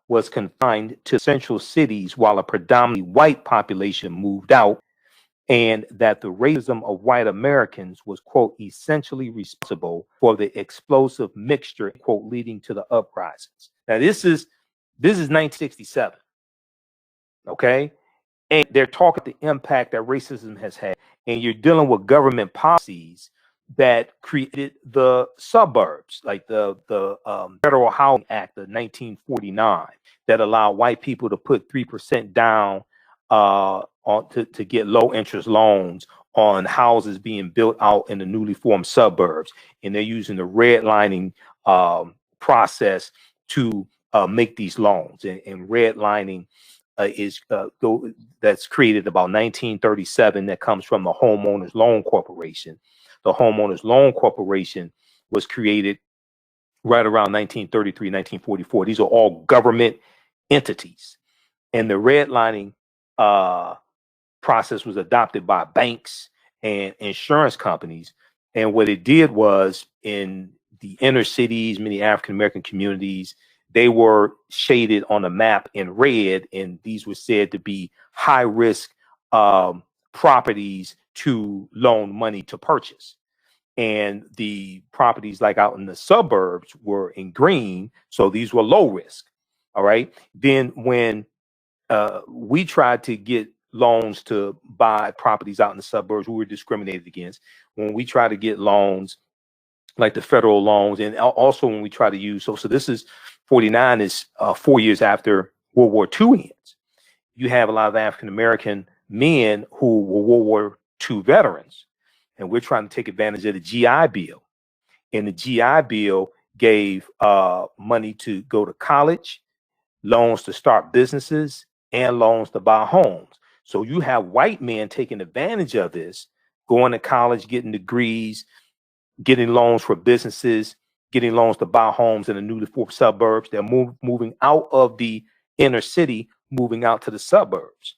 was confined to central cities while a predominantly white population moved out, and that the racism of white Americans was, quote, essentially responsible for the explosive mixture, quote, leading to the uprisings. Now, this is 1967, okay? And they're talking the impact that racism has had, and you're dealing with government policies that created the suburbs, like the Federal Housing Act of 1949, that allowed white people to put 3% down to get low interest loans on houses being built out in the newly formed suburbs, and they're using the redlining process to make these loans. And redlining that's created about 1937. That comes from the Homeowners Loan Corporation. The Homeowners Loan Corporation was created right around 1933, 1944. These are all government entities, and the redlining process was adopted by banks and insurance companies. And what it did was, in the inner cities, many African American communities, they were shaded on a map in red, and these were said to be high risk properties to loan money to purchase. And the properties like out in the suburbs were in green, so these were low risk. All right. Then when we tried to get loans to buy properties out in the suburbs, we were discriminated against. When we tried to get loans, like the federal loans, and also when we try to use, so this is 49 is 4 years after World War II ends. You have a lot of African American men who were World War II veterans. And we're trying to take advantage of the GI Bill. And the GI Bill gave money to go to college, loans to start businesses, and loans to buy homes. So you have white men taking advantage of this, going to college, getting degrees, getting loans for businesses, getting loans to buy homes in the newly formed suburbs. They're moving out of the inner city, moving out to the suburbs.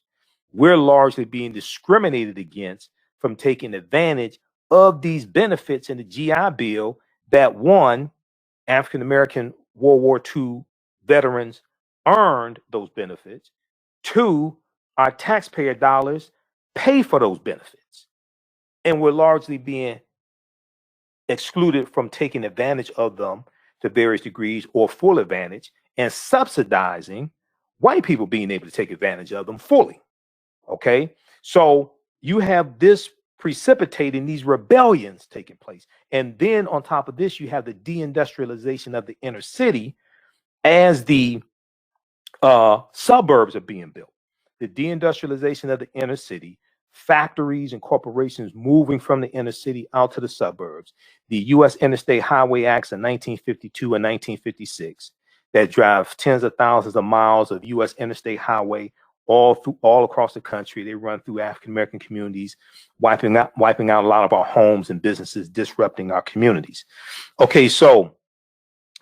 We're largely being discriminated against from taking advantage of these benefits in the GI Bill that, one, African-American World War II veterans earned those benefits. Two, our taxpayer dollars pay for those benefits. And we're largely being excluded from taking advantage of them to various degrees or full advantage, and subsidizing white people being able to take advantage of them fully. Okay, so you have this precipitating these rebellions taking place. And then on top of this, you have the deindustrialization of the inner city as the suburbs are being built. The deindustrialization of the inner city, factories and corporations moving from the inner city out to the suburbs, the U.S. Interstate Highway Acts of 1952 and 1956 that drive tens of thousands of miles of U.S. interstate highway all across the country. They run through African-American communities, wiping out a lot of our homes and businesses, disrupting our communities. Okay, so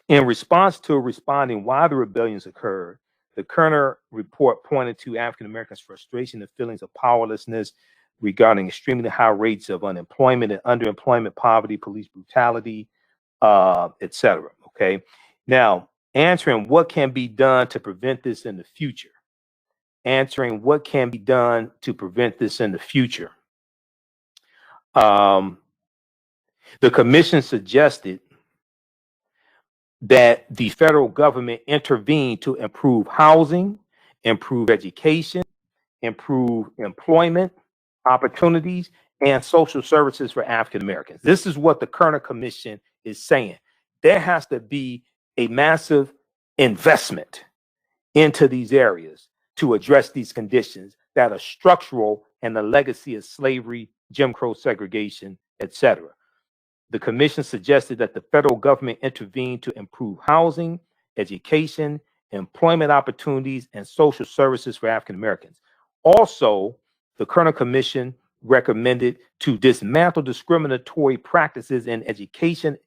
in response to responding why the rebellions occurred, the Kerner report pointed to African-Americans' frustration and feelings of powerlessness regarding extremely high rates of unemployment and underemployment, poverty, police brutality, etc. Okay, now answering what can be done to prevent this in the future. Answering what can be done to prevent this in the future. The commission suggested that the federal government intervene to improve housing, improve education, improve employment opportunities, and social services for African Americans. This is what the Kerner Commission is saying. There has to be a massive investment into these areas to address these conditions that are structural and the legacy of slavery, Jim Crow segregation, etc. The commission suggested that the federal government intervene to improve housing, education, employment opportunities, and social services for African Americans. Also, the Kerner Commission recommended to dismantle discriminatory practices in education,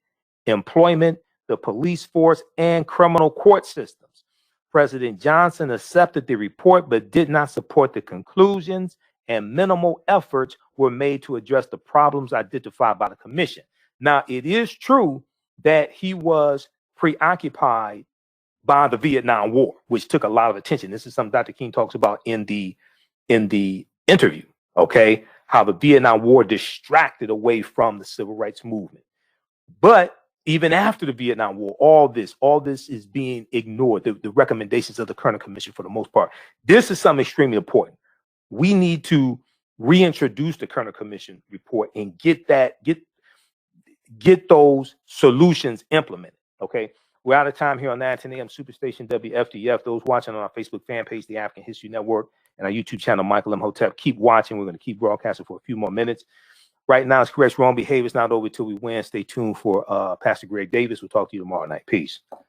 employment, the police force, and criminal court systems. President Johnson accepted the report but did not support the conclusions, and minimal efforts were made to address the problems identified by the commission. Now, it is true that he was preoccupied by the Vietnam War, which took a lot of attention. This is something Dr. King talks about in the interview, okay? How the Vietnam War distracted away from the civil rights movement. But even after the Vietnam War, all this is being ignored, the recommendations of the Kerner Commission for the most part. This is something extremely important. We need to reintroduce the Kerner Commission report and get those solutions implemented, okay? We're out of time here on 910 AM Superstation WFDF. Those watching on our Facebook fan page, The African History Network, and our YouTube channel, Michael Imhotep, keep watching. We're going to keep broadcasting for a few more minutes. Right now, it's correct. Wrong behavior is not over till we win. Stay tuned for Pastor Greg Davis. We'll talk to you tomorrow night. Peace. All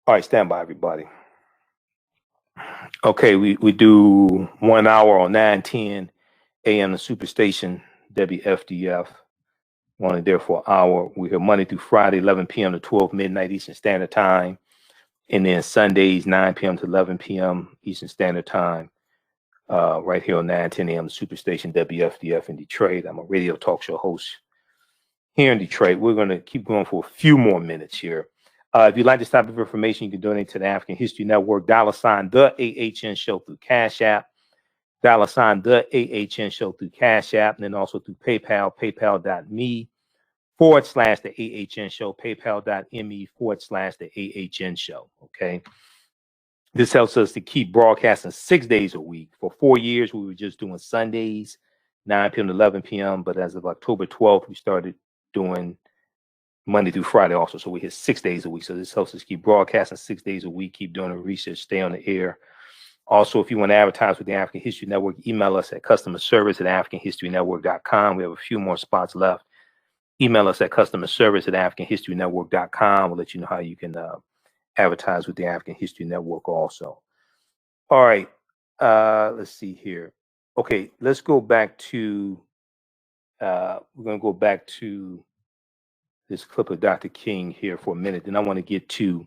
right, stand by, everybody. Okay, we do 1 hour on 910 AM the Superstation WFDF. Only there for an hour. We're here Monday through Friday, 11 p.m. to 12 midnight Eastern Standard Time. And then Sundays, 9 p.m. to 11 p.m. Eastern Standard Time. Right here on 910 AM, the Superstation WFDF in Detroit. I'm a radio talk show host here in Detroit. We're going to keep going for a few more minutes here. If you'd like this type of information, you can donate to the African History Network, $ the AHN Show through Cash App, $ the AHN Show through Cash App, and then also through PayPal, paypal.me /the AHN Show, paypal.me /the AHN Show. Okay. This helps us to keep broadcasting 6 days a week. For 4 years, we were just doing Sundays, 9 p.m. to 11 p.m. But as of October 12th, we started doing Monday through Friday also. So we hit 6 days a week. So this helps us keep broadcasting 6 days a week, keep doing the research, stay on the air. Also, if you want to advertise with the African History Network, email us at customerservice@africanhistorynetwork.com. We have a few more spots left. Email us at customerservice@africanhistorynetwork.com. We'll let you know how you can advertise with the African History Network also. All right. Let's see here. Okay, let's go back to, we're going to go back to this clip of Dr. King here for a minute. Then I want to get to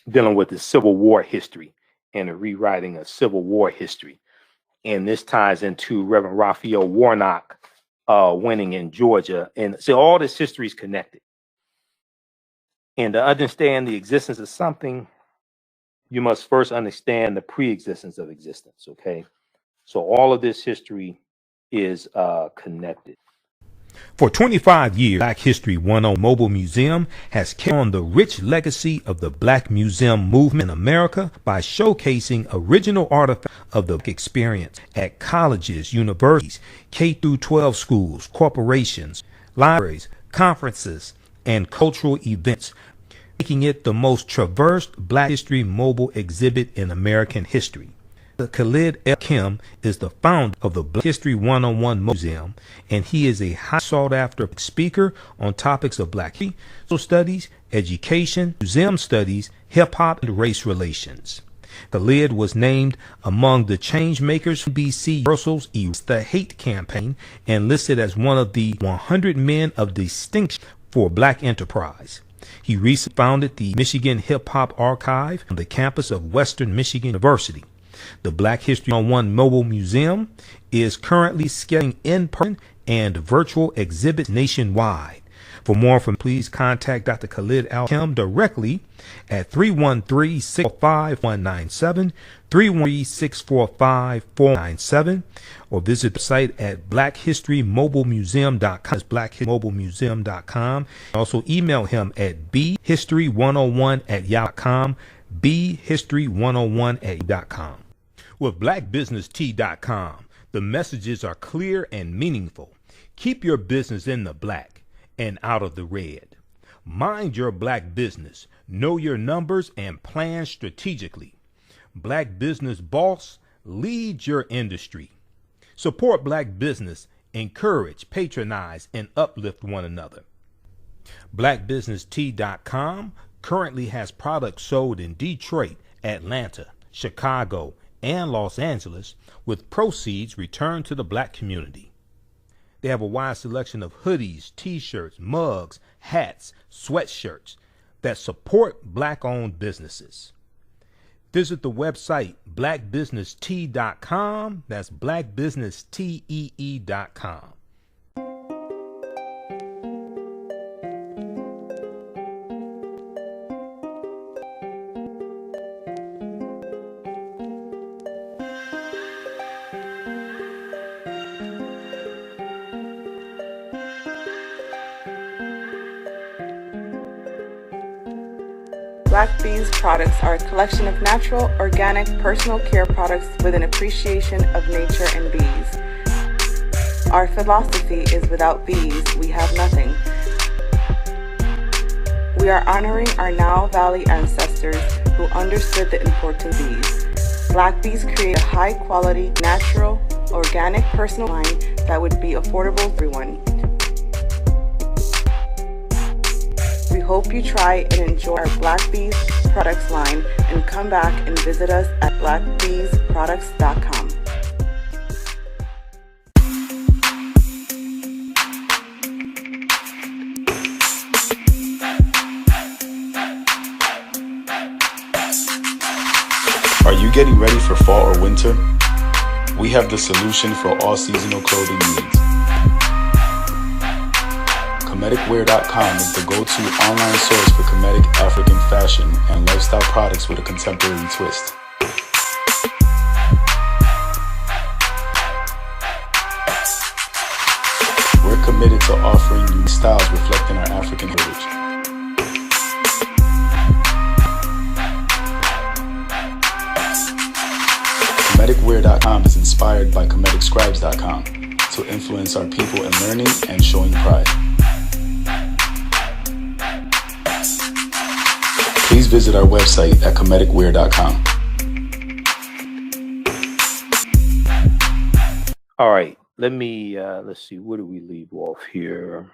dealing with the Civil War history and the rewriting of Civil War history. And this ties into Reverend Raphael Warnock winning in Georgia. And so all this history is connected. And to understand the existence of something, you must first understand the pre-existence of existence, okay? So all of this history is connected. For 25 years, Black History 101 Mobile Museum has carried on the rich legacy of the Black Museum movement in America by showcasing original artifacts of the experience at colleges, universities, K-12 schools, corporations, libraries, conferences, and cultural events, making it the most traversed Black History mobile exhibit in American history. Khalid L. Kim is the founder of the Black History 101 Museum, and he is a high sought-after speaker on topics of Black history, social studies, education, museum studies, hip-hop, and race relations. Khalid was named among the change makers of NBC Universal's Erase the Hate campaign and listed as one of the 100 men of distinction for Black enterprise. He recently founded the Michigan Hip Hop Archive on the campus of Western Michigan University. The Black History 101 Mobile Museum is currently scheduling in-person and virtual exhibits nationwide. For more information, please contact Dr. Khalid Al Kim directly at 313-645-197, 313-645-497, or visit the site at blackhistorymobilemuseum.com. That's blackhistorymobilemuseum.com. Also email him at bhistory101@yahoo.com, bhistory101@yahoo.com. With blackbusinesstee.com, the messages are clear and meaningful. Keep your business in the black and out of the red. Mind your Black business, know your numbers, and plan strategically. Black Business Boss, lead your industry. Support Black business, encourage, patronize, and uplift one another. Blackbusinesstee.com currently has products sold in Detroit, Atlanta, Chicago, and Los Angeles, with proceeds returned to the Black community. They have a wide selection of hoodies, t-shirts, mugs, hats, sweatshirts that support Black-owned businesses. Visit the website blackbusinesstee.com. That's blackbusinesstee.com. Black Bees products are a collection of natural, organic, personal care products with an appreciation of nature and bees. Our philosophy is without bees, we have nothing. We are honoring our Nile Valley ancestors who understood the importance of bees. Black Bees create a high-quality, natural, organic, personal line that would be affordable to everyone. We hope you try and enjoy our Black Bees products line and come back and visit us at blackbeesproducts.com. Are you getting ready for fall or winter? We have the solution for all seasonal clothing needs. Kemeticwear.com is the go-to online source for Kemetic African fashion and lifestyle products with a contemporary twist. We're committed to offering unique styles reflecting our African heritage. Kemeticwear.com is inspired by KemeticScribes.com to influence our people in learning and showing pride. Please visit our website at Kemeticwear.com. All right, let me, let's see, where do we leave off here?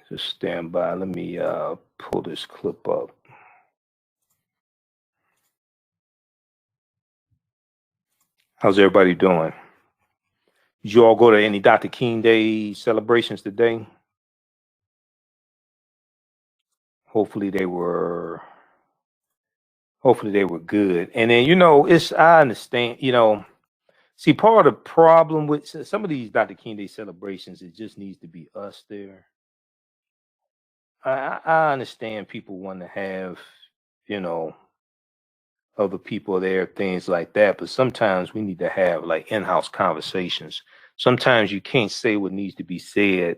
Just stand by. Let me pull this clip up. How's everybody doing? Did you all go to any Dr. King Day celebrations today? Hopefully they were good. And then, I understand, see, part of the problem with some of these Dr. King Day celebrations, it just needs to be us there. I understand people want to have, other people there, things like that, but sometimes we need to have like in-house conversations. Sometimes you can't say what needs to be said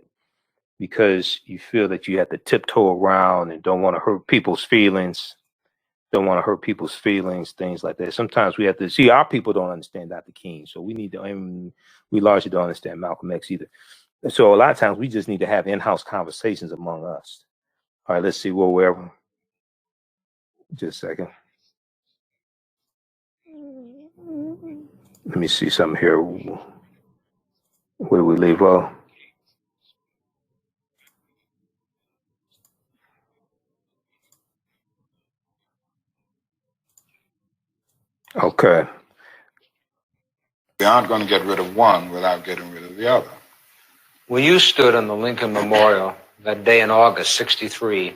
because you feel that you have to tiptoe around and don't want to hurt people's feelings. Things like that. Sometimes we have to see our people don't understand Dr. King, so we need to, and we largely don't understand Malcolm X either. And so a lot of times we just need to have in-house conversations among us. All right, let's see where we're. Just a second. Let me see something here. Where do we leave off? Okay. We aren't going to get rid of one without getting rid of the other. When you stood on the Lincoln Memorial that day in August, 1963,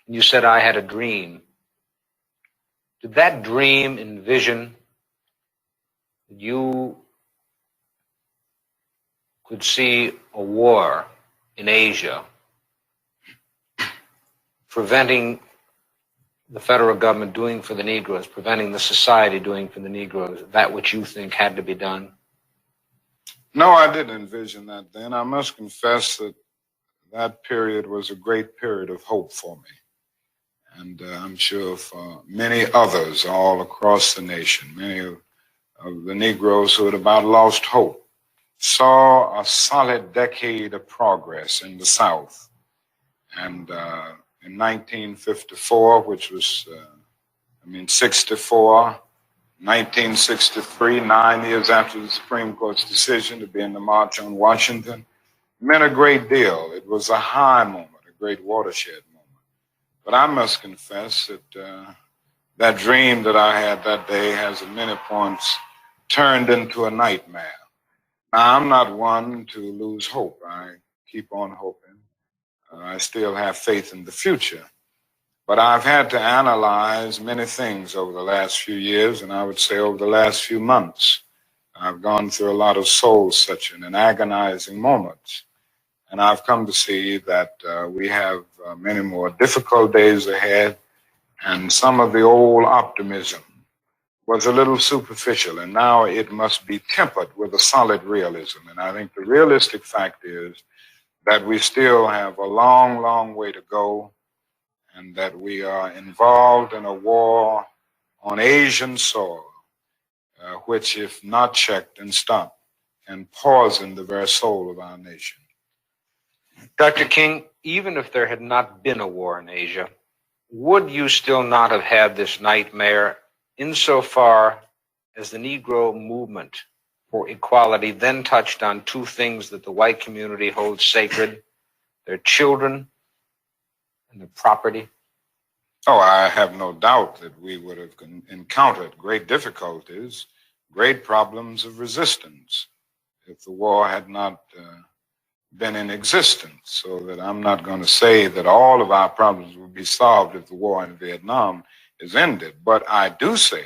you said, "I had a dream." Did that dream envision that you could see a war in Asia preventing the federal government doing for the Negroes, preventing the society doing for the Negroes that which you think had to be done? No, I didn't envision that then. I must confess that that period was a great period of hope for me. And I'm sure for many others all across the nation, many of the Negroes who had about lost hope, saw a solid decade of progress in the South. And in 1954, which was, 64, 1963, 9 years after the Supreme Court's decision to be in the March on Washington, meant a great deal. It was a high moment, a great watershed moment. But I must confess that that dream that I had that day has at many points turned into a nightmare. Now, I'm not one to lose hope. I keep on hoping. I still have faith in the future. But I've had to analyze many things over the last few years, and I would say over the last few months. I've gone through a lot of soul-searching and agonizing moments. And I've come to see that we have many more difficult days ahead, and some of the old optimism was a little superficial, and now it must be tempered with a solid realism. And I think the realistic fact is that we still have a long, long way to go, and that we are involved in a war on Asian soil, which, if not checked and stopped, can poison the very soul of our nation. Dr. King, even if there had not been a war in Asia, would you still not have had this nightmare insofar as the Negro movement for equality then touched on two things that the white community holds sacred: their children and their property? Oh, I have no doubt that we would have encountered great difficulties, great problems of resistance if the war had not been in existence. So that I'm not going to say that all of our problems would be solved if the war in Vietnam is ended. But I do say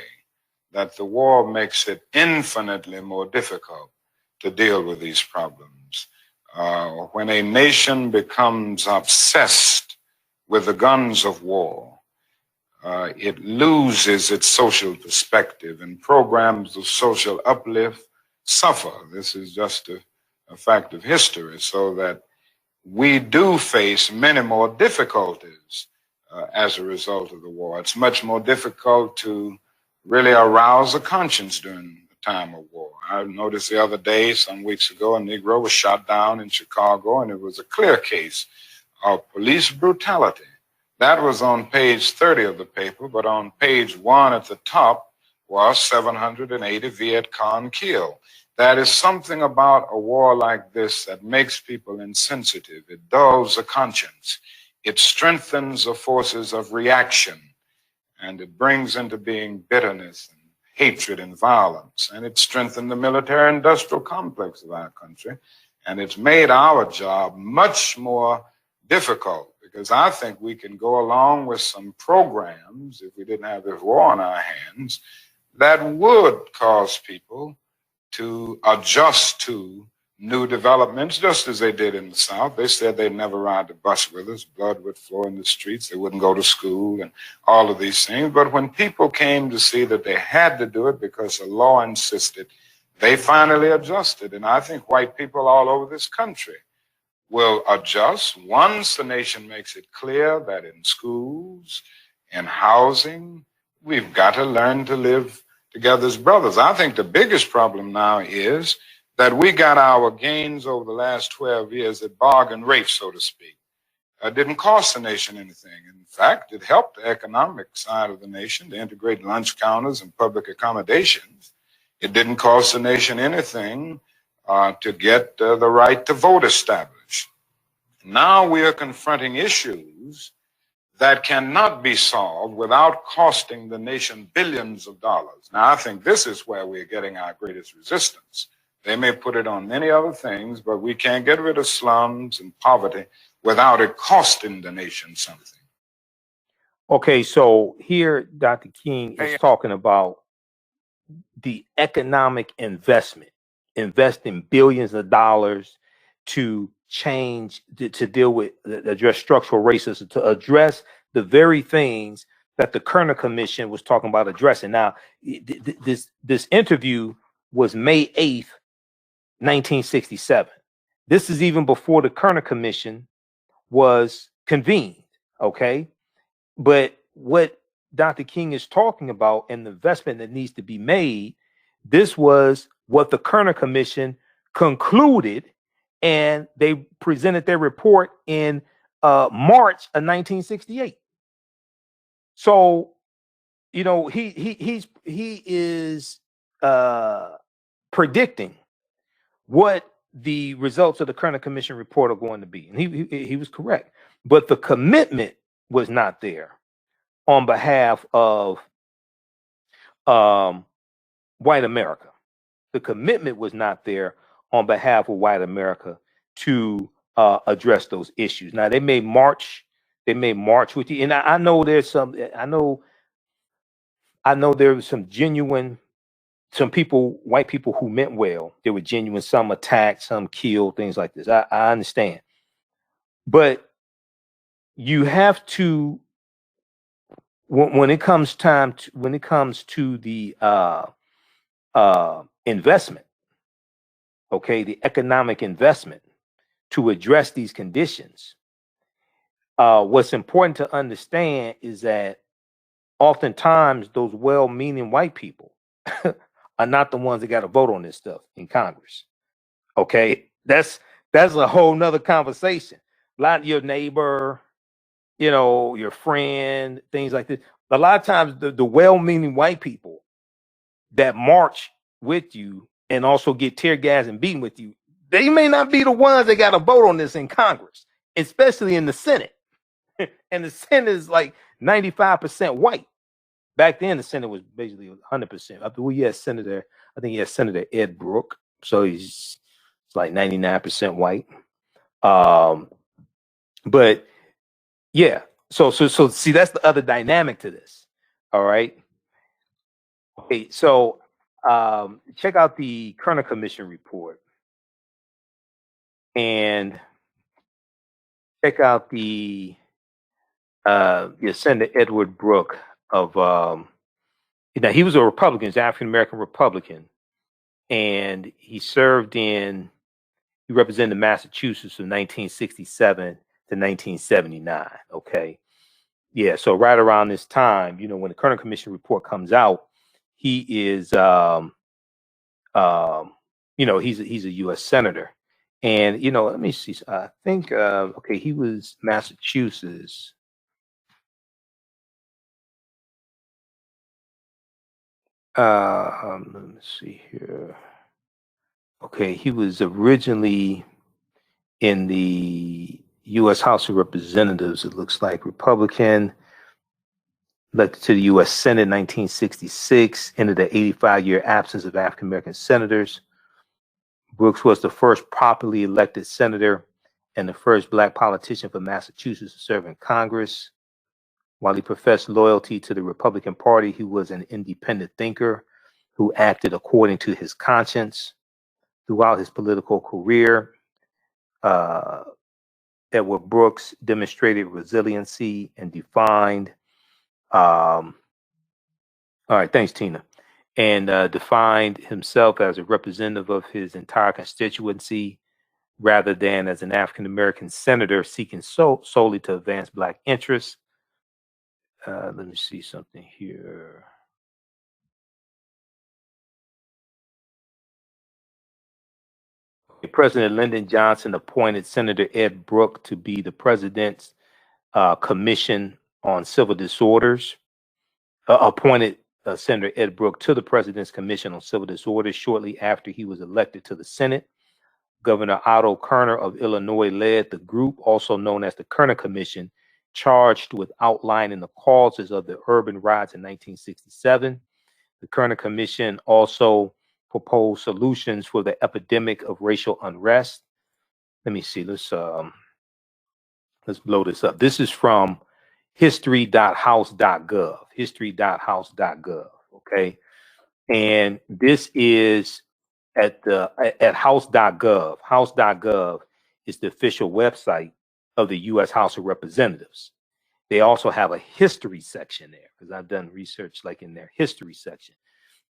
that the war makes it infinitely more difficult to deal with these problems. When a nation becomes obsessed with the guns of war, it loses its social perspective, and programs of social uplift suffer. This is just a fact of history, so that we do face many more difficulties as a result of the war. It's much more difficult to really arouse a conscience during the time of war. I noticed the other day, some weeks ago, a Negro was shot down in Chicago, and it was a clear case of police brutality. That was on page 30 of the paper, but on page 1 at the top was 780 Viet Cong killed. That is something about a war like this that makes people insensitive. It dulls the conscience. It strengthens the forces of reaction, and it brings into being bitterness and hatred and violence. And it strengthened the military-industrial complex of our country. And it's made our job much more difficult, because I think we can go along with some programs, if we didn't have this war on our hands, that would cause people to adjust to new developments, just as they did in the South. They said they'd never ride the bus with us, blood would flow in the streets, they wouldn't go to school, and all of these things. But when people came to see that they had to do it because the law insisted, they finally adjusted. And I think white people all over this country will adjust once the nation makes it clear that in schools, in housing, we've got to learn to live together as brothers. I think the biggest problem now is that we got our gains over the last 12 years at bargain rate, so to speak. It didn't cost the nation anything. In fact, it helped the economic side of the nation to integrate lunch counters and public accommodations. It didn't cost the nation anything to get the right to vote established. Now we are confronting issues that cannot be solved without costing the nation billions of dollars. Now, I think this is where we're getting our greatest resistance. They may put it on many other things, but we can't get rid of slums and poverty without it costing the nation something. Okay, so here Dr. King is talking about the economic investment, investing billions of dollars to change, to deal with, address structural racism, to address the very things that the Kerner Commission was talking about addressing. Now, this interview was May 8th, 1967. This is even before the Kerner Commission was convened, okay? But what Dr. King is talking about and the investment that needs to be made, this was what the Kerner Commission concluded, and they presented their report in March of 1968. So, you know, he is predicting what the results of the Kerner Commission report are going to be, and he was correct. But the commitment was not there on behalf of white America. The commitment was not there on behalf of white America to address those issues. Now they may march with you, and I know there's some. I know there was some genuine, some people, white people who meant well. There were genuine. Some attacked, some killed, things like this. I understand, but you have to, when it comes to the investment, okay, the economic investment to address these conditions. What's important to understand is that oftentimes those well-meaning white people are not the ones that got to vote on this stuff in Congress. Okay, that's a whole nother conversation. A lot of your neighbor, you know, your friend, things like this. A lot of times the well-meaning white people that march with you and also get tear gas and beaten with you, they may not be the ones that got to vote on this in Congress, especially in the Senate. And the Senate is like 95% white. Back then, the Senate was basically 100%. I think he had Senator Ed Brooke, so it's like 99% white. But yeah, so see, that's the other dynamic to this. All right. Okay, so check out the Kerner Commission report and check out the Senator Edward Brooke of now he was a Republican, he's an African American Republican, and he represented Massachusetts from 1967 to 1979. Okay, yeah, so right around this time, you know, when the Kerner Commission report comes out, he is you know, he's a U.S. senator, and you know, let me see, I think okay, he was Massachusetts. Let me see here. Okay, he was originally in the U.S. House of Representatives, it looks like, Republican, elected to the U.S. Senate in 1966, ended the 85-year absence of African-American senators. Brooks was the first properly elected senator and the first Black politician from Massachusetts to serve in Congress. While he professed loyalty to the Republican Party, he was an independent thinker who acted according to his conscience. Throughout his political career, Edward Brooks demonstrated resiliency and defined, all right, thanks, Tina, and defined himself as a representative of his entire constituency rather than as an African-American senator seeking solely to advance Black interests. Let me see something here. President Lyndon Johnson appointed Senator Ed Brooks to be the president's Commission on Civil Disorders, appointed Senator Ed Brooks to the President's Commission on Civil Disorders shortly after he was elected to the Senate. Governor Otto Kerner of Illinois led the group, also known as the Kerner Commission, charged with outlining the causes of the urban riots in 1967. The Kerner Commission also proposed solutions for the epidemic of racial unrest. Let me see, let's blow this up. This is from history.house.gov, history.house.gov, okay? And this is at house.gov. House.gov is the official website of the U.S. House of Representatives. They also have a history section there because I've done research like in their history section.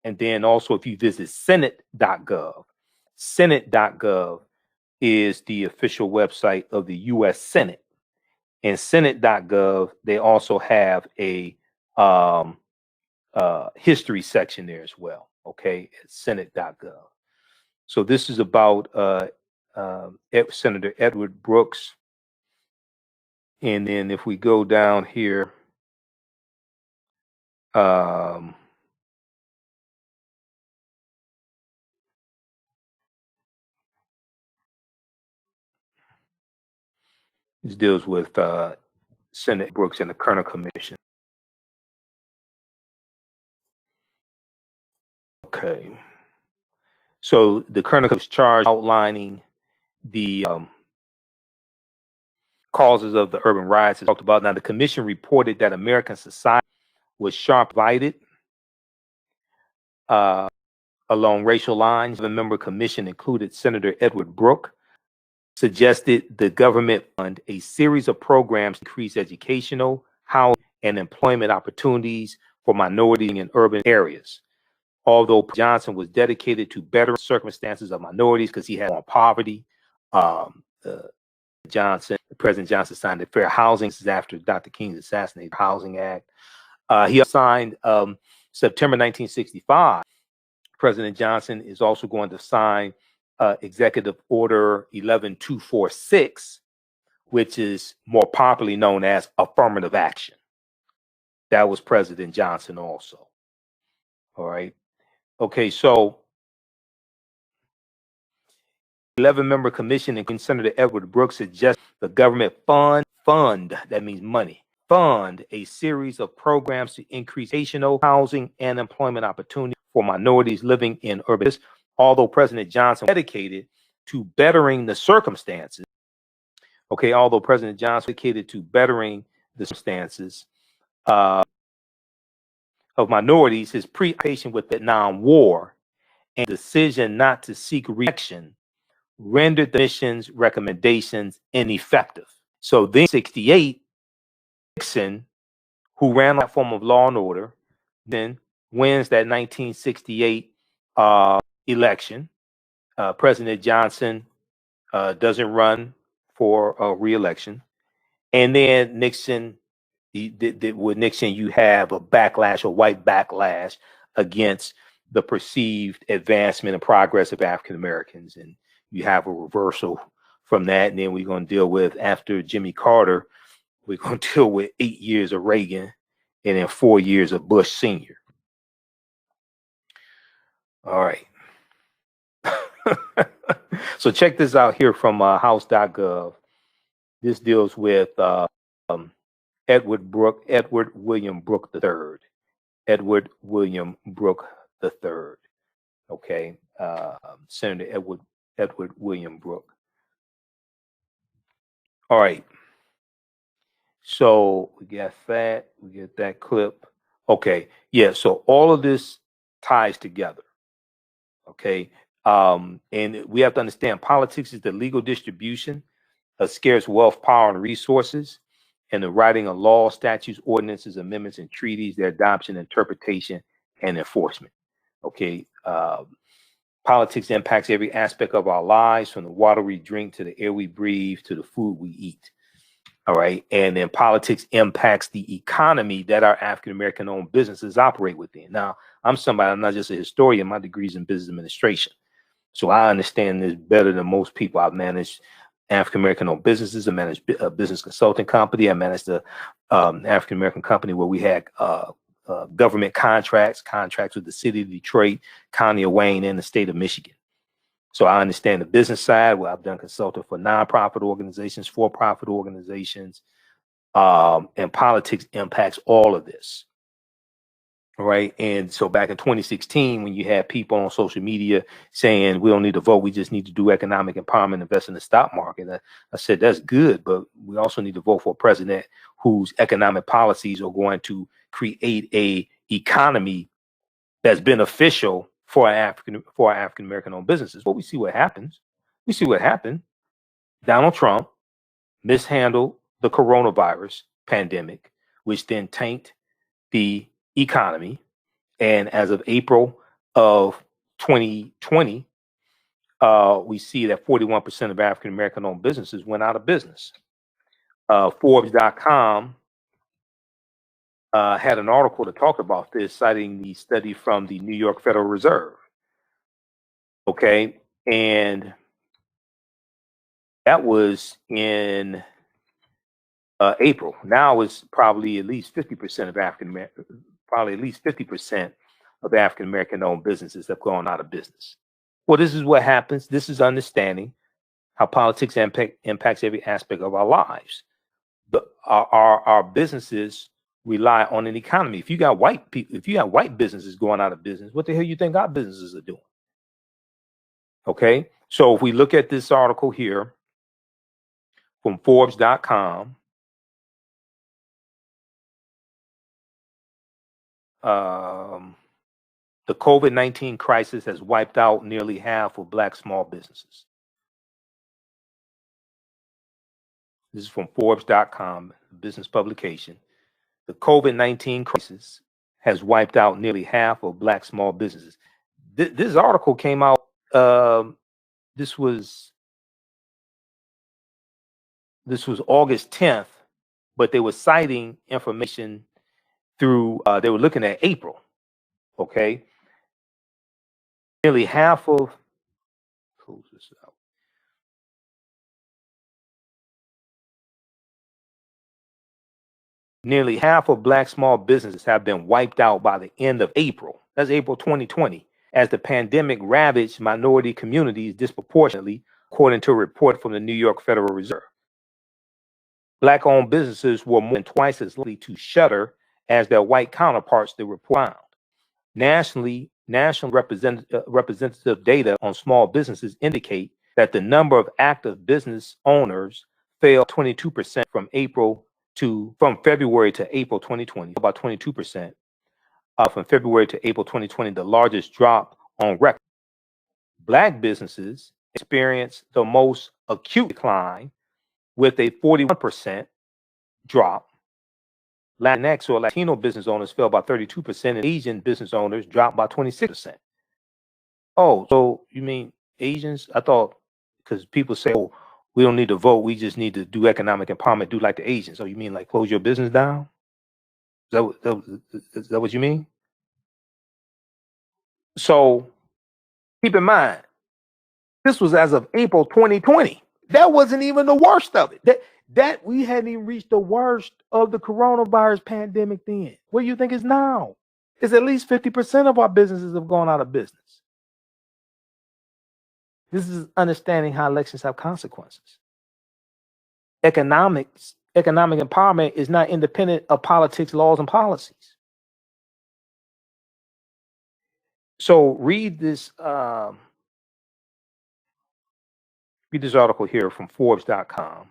And then also if you visit senate.gov, senate.gov is the official website of the U.S. Senate. And senate.gov, they also have a history section there as well, okay, at senate.gov. So this is about Senator Edward Brooks. And then if we go down here, this deals with Senator Brooks and the Kerner Commission. Okay. So the Kerner was charged outlining the causes of the urban riots. Talked about. Now, the commission reported that American society was sharp divided along racial lines. The member commission included Senator Edward Brooks, suggested the government fund a series of programs to increase educational, housing, and employment opportunities for minorities in urban areas. Although Johnson was dedicated to better circumstances of minorities because he had on poverty, President Johnson signed the Fair Housing. This is after Dr. King's assassinated Housing Act. He signed September 1965. President Johnson is also going to sign Executive Order 11246, which is more popularly known as affirmative action. That was President Johnson also. All right. Okay, so 11-member commission, including Senator Edward Brooks, suggests the government fund, that means money, fund a series of programs to increase educational, housing, and employment opportunities for minorities living in urban areas. Although President Johnson was dedicated to bettering the circumstances, okay, although President Johnson was dedicated to bettering the circumstances of minorities, his preoccupation with the Vietnam War and decision not to seek re-election rendered the mission's recommendations ineffective. So then, 1968, Nixon, who ran a form of law and order, then wins that 1968 election. President Johnson doesn't run for re-election, and then Nixon. With Nixon, you have a backlash, a white backlash against the perceived advancement and progress of African Americans, and you have a reversal from that. And then we're going to deal with, after Jimmy Carter, we're going to deal with 8 years of Reagan and then 4 years of Bush Sr. All right. So check this out here from house.gov. This deals with Edward William Brooke III. Edward William Brooke III. Okay. Senator Edward William Brooke. All right. So we get that clip. Okay. Yeah. So all of this ties together. Okay. And we have to understand politics is the legal distribution of scarce wealth, power, and resources, and the writing of laws, statutes, ordinances, amendments, and treaties, their adoption, interpretation, and enforcement. Okay. Politics impacts every aspect of our lives, from the water we drink to the air we breathe to the food we eat. All right. And then politics impacts the economy that our African-American owned businesses operate within. Now, I'm not just a historian. My degree's in business administration. So I understand this better than most people. I've managed African-American owned businesses. I managed a business consulting company. I managed a African-American company where we had government contracts with the city of Detroit, county of Wayne, and the state of Michigan. So I understand the business side. Well, I've done consulting for nonprofit organizations, for-profit organizations, and politics impacts all of this. All right. And so back in 2016, when you had people on social media saying we don't need to vote, we just need to do economic empowerment, invest in the stock market, I said that's good, but we also need to vote for a president whose economic policies are going to create a economy that's beneficial for our African-American owned businesses. But we see what happens. We see what happened. Donald Trump mishandled the coronavirus pandemic, which then tanked the economy. And as of April of 2020, we see that 41% of African-American owned businesses went out of business. Forbes.com had an article that talked about this, citing the study from the New York Federal Reserve. Okay. And that was in April. Now it's probably at least 50% of African-American owned businesses have gone out of business. Well, this is what happens. This is understanding how politics impacts every aspect of our lives. Our businesses rely on an economy. If you got white businesses going out of business, what the hell you think our businesses are doing? Okay. So if we look at this article here from Forbes.com, the COVID-19 crisis has wiped out nearly half of Black small businesses. This is from Forbes.com, a business publication. The COVID-19 crisis has wiped out nearly half of Black small businesses. This article came out, this was August 10th, but they were citing information through, they were looking at April, okay? Nearly half of, close this out. Nearly half of Black small businesses have been wiped out by the end of April. That's April 2020, as the pandemic ravaged minority communities disproportionately, according to a report from the New York Federal Reserve. Black-owned businesses were more than twice as likely to shutter as their white counterparts, the report found. National representative data on small businesses indicate that the number of active business owners fell 22% from February to April 2020, about 22%. From February to April 2020, the largest drop on record. Black businesses experienced the most acute decline with a 41% drop. Latinx or Latino business owners fell by 32%, and Asian business owners dropped by 26%. Oh, so you mean Asians? I thought, because people say, oh, we don't need to vote, we just need to do economic empowerment, do like the Asians. So you mean like close your business down? Is that what you mean? So keep in mind, this was as of April 2020. That wasn't even the worst of it. That we hadn't even reached the worst of the coronavirus pandemic then. What do you think is now? It's at least 50% of our businesses have gone out of business. This is understanding how elections have consequences. Economic empowerment is not independent of politics, laws, and policies. So read this article here from Forbes.com.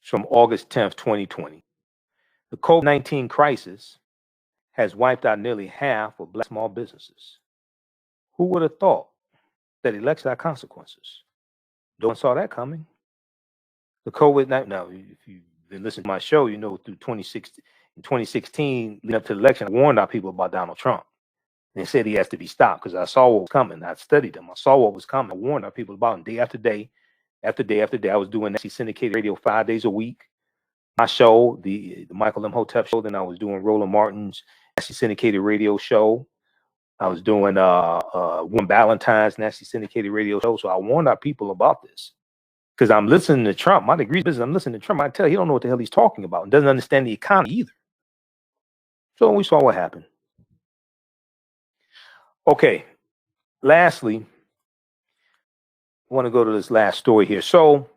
It's from August 10th, 2020. The COVID-19 crisis has wiped out nearly half of Black small businesses. Who would have thought that elections have consequences? No one saw that coming. The COVID-19, now, if you've been listening to my show, you know through 2016, leading up to the election, I warned our people about Donald Trump. They said he has to be stopped because I saw what was coming. I studied him. I saw what was coming. I warned our people about him day after day, after day after day. I was doing actually syndicated radio 5 days a week. My show, the Michael Imhotep show. Then I was doing Roland Martin's actually syndicated radio show. I was doing One Valentine's nationally syndicated radio show. So I warned our people about this because I'm listening to Trump. My degree business, I'm listening to Trump. I tell you, he don't know what the hell he's talking about and doesn't understand the economy either. So we saw what happened. Okay. Lastly, I want to go to this last story here. So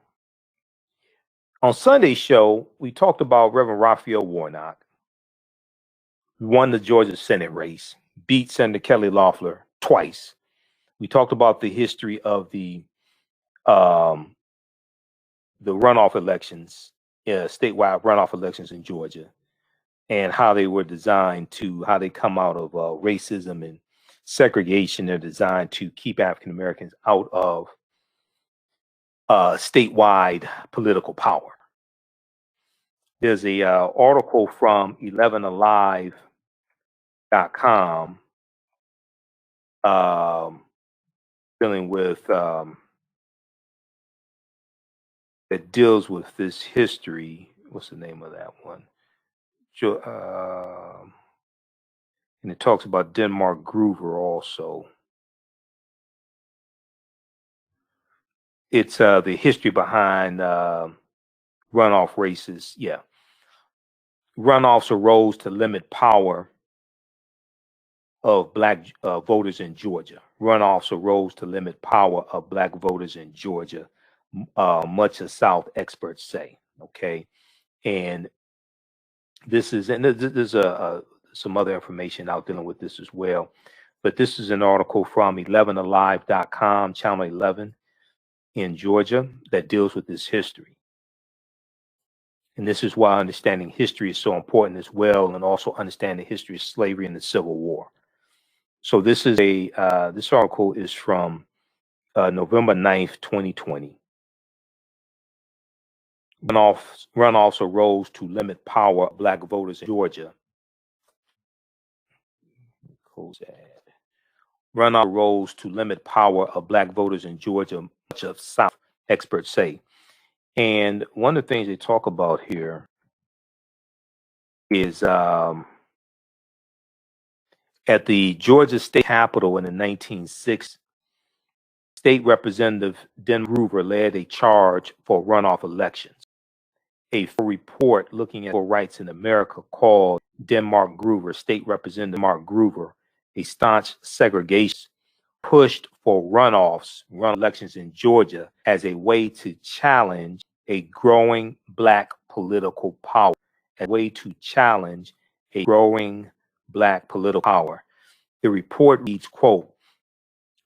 on Sunday's show, we talked about Reverend Raphael Warnock, who won the Georgia Senate race, beat Senator Kelly Loeffler twice. We talked about the history of the runoff elections, statewide runoff elections in Georgia, and how they were designed to, how they come out of racism and segregation. They're designed to keep African Americans out of statewide political power. There's a article from 11alive.com dealing with that deals with this history. What's the name of that one? And it talks about Denmark Groover also. It's the history behind runoff races. Yeah. Runoffs arose to limit power of Black voters in Georgia. Runoffs arose to limit power of Black voters in Georgia, much as South experts say. Okay. And this is, and there's some other information out dealing with this as well. But this is an article from 11alive.com, channel 11 in Georgia, that deals with this history. And this is why understanding history is so important as well, and also understanding the history of slavery and the Civil War. So this is this article is from November 9th, 2020. Runoffs arose to limit power of Black voters in Georgia. Close that. Runoff arose to limit power of Black voters in Georgia, much of South experts say. And one of the things they talk about here is at the Georgia State Capitol in the 1960s, State Representative Denmark Groover led a charge for runoff elections. A full report looking at civil rights in America called Denmark Groover, State Representative Mark Groover, a staunch segregationist, pushed for run elections in Georgia as a way to challenge a growing Black political power, as a way to challenge a growing Black political power. The report reads, quote,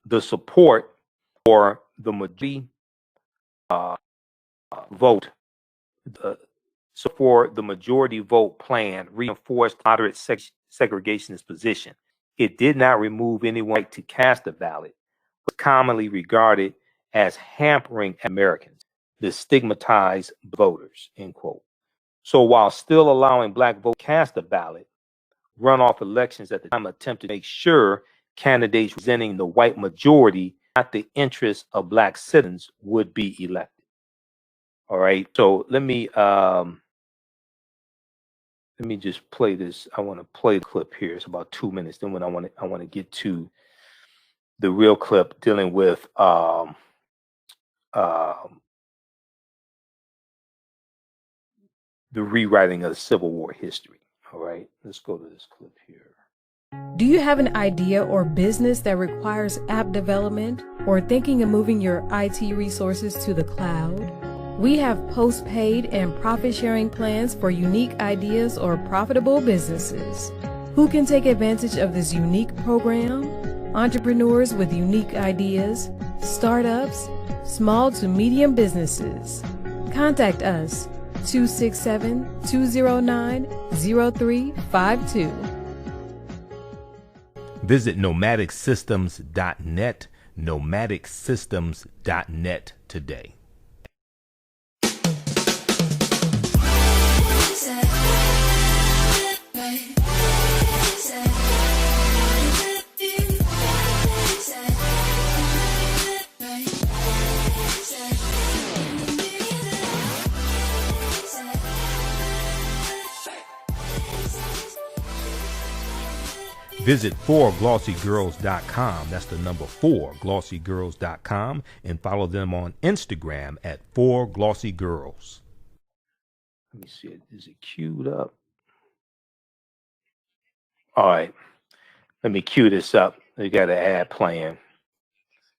the support for the majority vote, for the majority vote plan reinforced moderate segregationist position. It did not remove anyone's right to cast a ballot, but commonly regarded as hampering Americans, the stigmatized voters, end quote. So while still allowing Black voters to cast a ballot, runoff elections at the time attempted to make sure candidates representing the white majority, not the interests of Black citizens, would be elected. All right. So let me just play this. I want to play the clip here. It's about 2 minutes. Then when I want to get to the real clip dealing with the rewriting of the Civil War history. All right. Let's go to this clip here. Do you have an idea or business that requires app development or thinking of moving your IT resources to the cloud? We have post-paid and profit-sharing plans for unique ideas or profitable businesses. Who can take advantage of this unique program? Entrepreneurs with unique ideas, startups, small to medium businesses. Contact us 267-209-0352. Visit nomadicsystems.net, nomadicsystems.net today. Visit 4glossygirls.com. That's the number 4glossygirls.com, and follow them on Instagram at 4glossygirls. Let me see. Is it queued up? All right. Let me cue this up. We got an ad playing.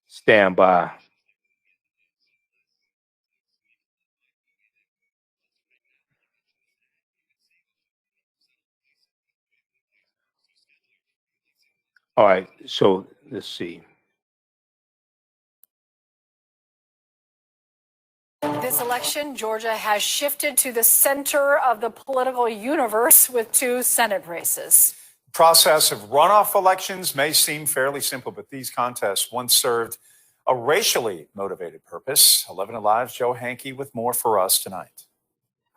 Stand by. All right. So let's see. This election, Georgia has shifted to the center of the political universe with 2 Senate races. The process of runoff elections may seem fairly simple, but these contests once served a racially motivated purpose. 11 Alive's Joe Hankey with more for us tonight.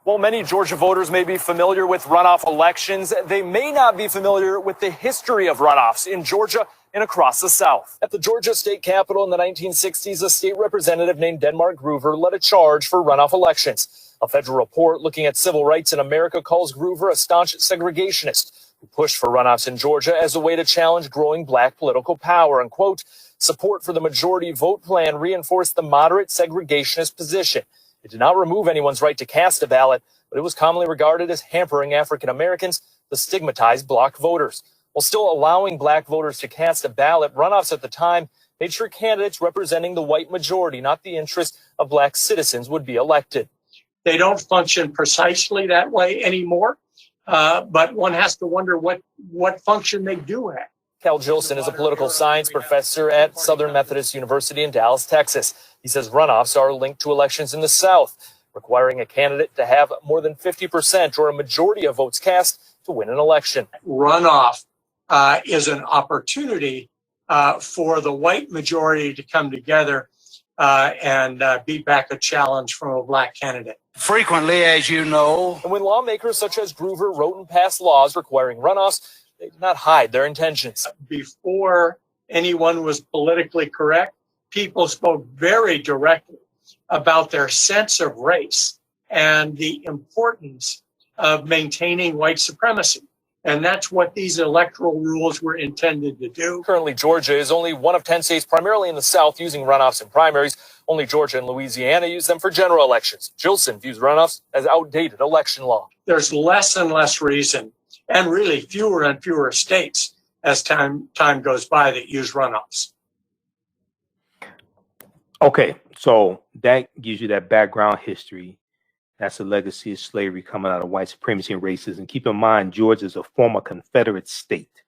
While many Georgia voters may be familiar with runoff elections, they may not be familiar with the history of runoffs in Georgia and across the South. At the Georgia state capitol in the 1960s, a state representative named Denmark Groover led a charge for runoff elections. A federal report looking at civil rights in America calls Groover a staunch segregationist who pushed for runoffs in Georgia as a way to challenge growing black political power. And, quote, support for the majority vote plan reinforced the moderate segregationist position. It did not remove anyone's right to cast a ballot, but it was commonly regarded as hampering African Americans, the stigmatized bloc voters. While still allowing black voters to cast a ballot, runoffs at the time made sure candidates representing the white majority, not the interests of black citizens, would be elected. They don't function precisely that way anymore, but one has to wonder what function they do have. Cal Jilson is a political science professor at Southern Methodist University in Dallas, Texas. He says runoffs are linked to elections in the South, requiring a candidate to have more than 50% or a majority of votes cast to win an election. Runoff is an opportunity for the white majority to come together and beat back a challenge from a black candidate. Frequently, as you know. And when lawmakers such as Groover wrote and passed laws requiring runoffs, they did not hide their intentions. Before anyone was politically correct, people spoke very directly about their sense of race and the importance of maintaining white supremacy. And that's what these electoral rules were intended to do. Currently, Georgia is only one of 10 states, primarily in the South, using runoffs in primaries. Only Georgia and Louisiana use them for general elections. Jilson views runoffs as outdated election law. There's less and less reason, and really fewer and fewer states as time goes by that use runoffs. Okay, so that gives you that background history. That's a legacy of slavery coming out of white supremacy and racism. Keep in mind, Georgia is a former Confederate state.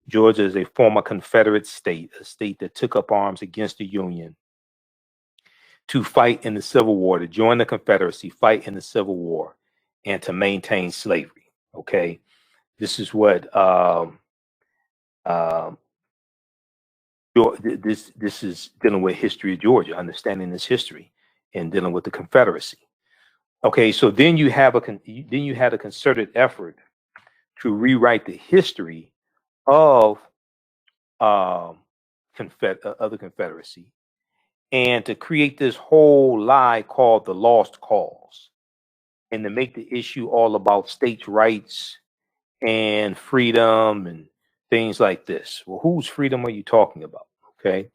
Georgia is a former Confederate state, a state that took up arms against the Union to fight in the Civil War, to join the Confederacy, fight in the Civil War, and to maintain slavery. Okay, this is what this is dealing with history of Georgia, understanding this history, and dealing with the Confederacy. Okay, so then you had a concerted effort to rewrite the history of the Confederacy, and to create this whole lie called the lost cause, and to make the issue all about states' rights and freedom and things like this. Well, whose freedom are you talking about? Okay,